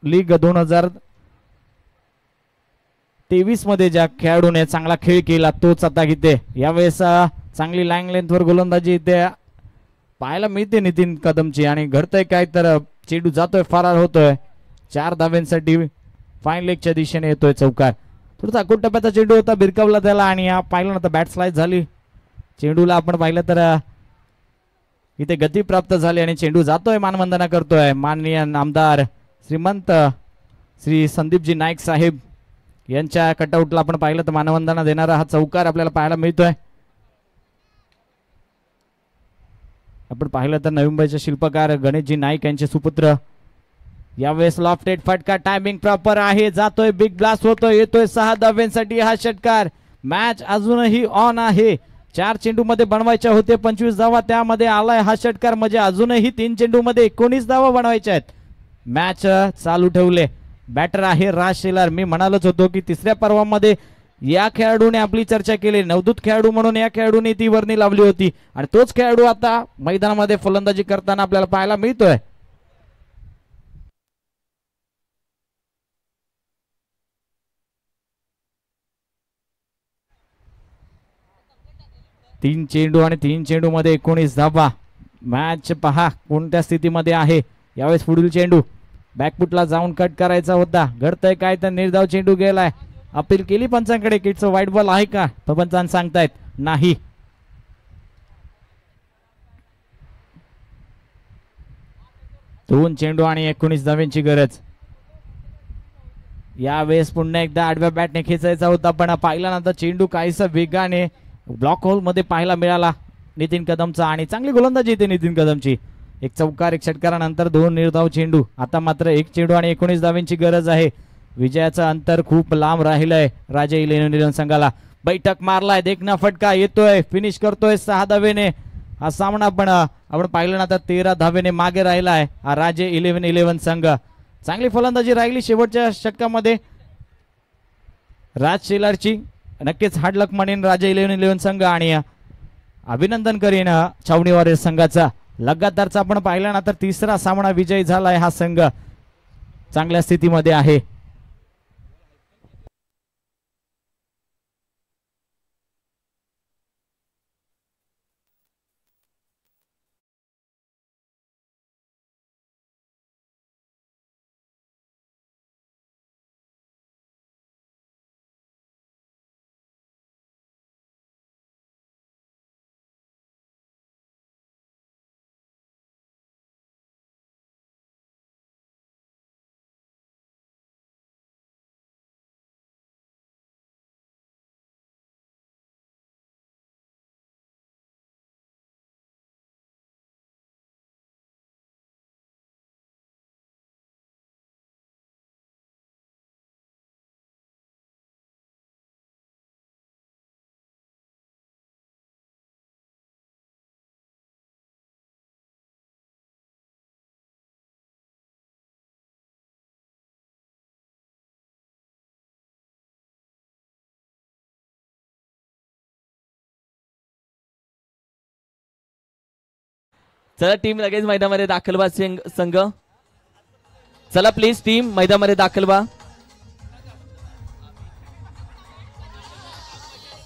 लीग 2023 मध्ये ज्या खेळाडूने चांगला खेळ केला तोच आता इथे यावेळेस चांगली लाईन लेंथवर गोलंदाजी इथे पाहायला मिळते नितीन कदमची. आणि घडतंय काय तर चेंडू जातोय, फरार होतोय. 4 धाव्यांसाठी फाईन लेगच्या दिशेने येतोय चौकार. थोडासा अकोट टप्प्याचा चेंडू होता, बिरकावला त्याला आणि पाहिलं ना तर बॅट स्लाइस झाली. चेंडूला आपण पाहिलं तर इथे गती प्राप्त झाली आणि चेंडू जातोय. मानवंदना करतोय माननीय आमदार श्रीमंत श्री संदीपजी नाईक साहेब यांच्या कटआउटला आपण पाहिलं तर मानवंदना देणारा हा चौकार आपल्याला पाहायला मिळतोय. आपण पाहिलं तर नवी मुंबईचे शिल्पकार गणेशजी नाईक यांचे सुपुत्र. यावेळेस लॉफ्टेड फटका, टायमिंग प्रॉपर आहे. जातोय, बिग ब्लास्ट होतोय, येतोय 6 धाव्यांसाठी हा षटकार. मॅच अजूनही ऑन आहे. 4 चेंडू मध्ये बनवायच्या होते 25 धावा, त्यामध्ये आलाय हा षटकार. म्हणजे अजूनही 3 चेंडू मध्ये 19 धावा बनवायच्या आहेत. मॅच चालू ठेवले. बॅटर आहे राज शेलार. मी म्हणालच होतो की तिसऱ्या पर्वामध्ये या खेळाडूने आपली चर्चा केली. नवदूत खेळाडू म्हणून या खेळाडूने ती वर्णी लावली होती आणि तोच खेळाडू आता मैदानामध्ये फलंदाजी करताना आपल्याला पाहायला मिळतोय. तीन चेंडू आणि 3 चेंडू मध्ये 19 धावा. मॅच पहा कोणत्या स्थितीमध्ये आहे. यावेळेस पुढील चेंडू बॅकफुटला जाऊन कट करायचा होता. घडतंय काय तर निर्धाव चेंडू गेलाय. अपील केली पंचांकडे, किटच व्हाईट बॉल आहे का पंचांत सांगतायत नाही. दोन चेंडू आणि 19 धाव्यांची गरज. यावेळेस पुन्हा एकदा आडव्या बॅटने खेचायचा होता पण पाहिला नंतर चेंडू काहीसा वेगाने ब्लॉक होल मध्ये पाहायला मिळाला नितीन कदमचा आणि चांगली गोलंदाजी येते नितीन कदमची. एक चौकार, एक षटकारानंतर 2 निर्धाव चेंडू. आता मात्र 1 चेंडू आणि 19 धाव्यांची गरज आहे. विजयाचं अंतर खूप लांब राहिलंय राजा 11 संघाला. बैठक मारलाय, देखना फटका येतोय, फिनिश करतोय 6 धावेने. हा सामना पण आपण पाहिलं ना तर 13 धावेने मागे राहिलाय हा राजे 11 संघ. चांगली फलंदाजी राहिली शेवटच्या षटकामध्ये राज शेलारची. नक्कीच हार्ड लक म्हणेन राजा 11 संघ आणि अभिनंदन करीन छावणी वॉरियर्स संघाचा. लगातारचा आपण पाहिला ना तर तिसरा सामना विजयी झालाय हा संघ. चांगल्या स्थितीमध्ये आहे. चला टीम लगेच मैदानामध्ये दाखल व्हा संघ. चला प्लीज टीम मैदानामध्ये दाखल व्हा.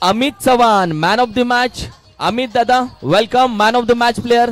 Amit Chavan man of the match. Amit दादा welcome man of the match player.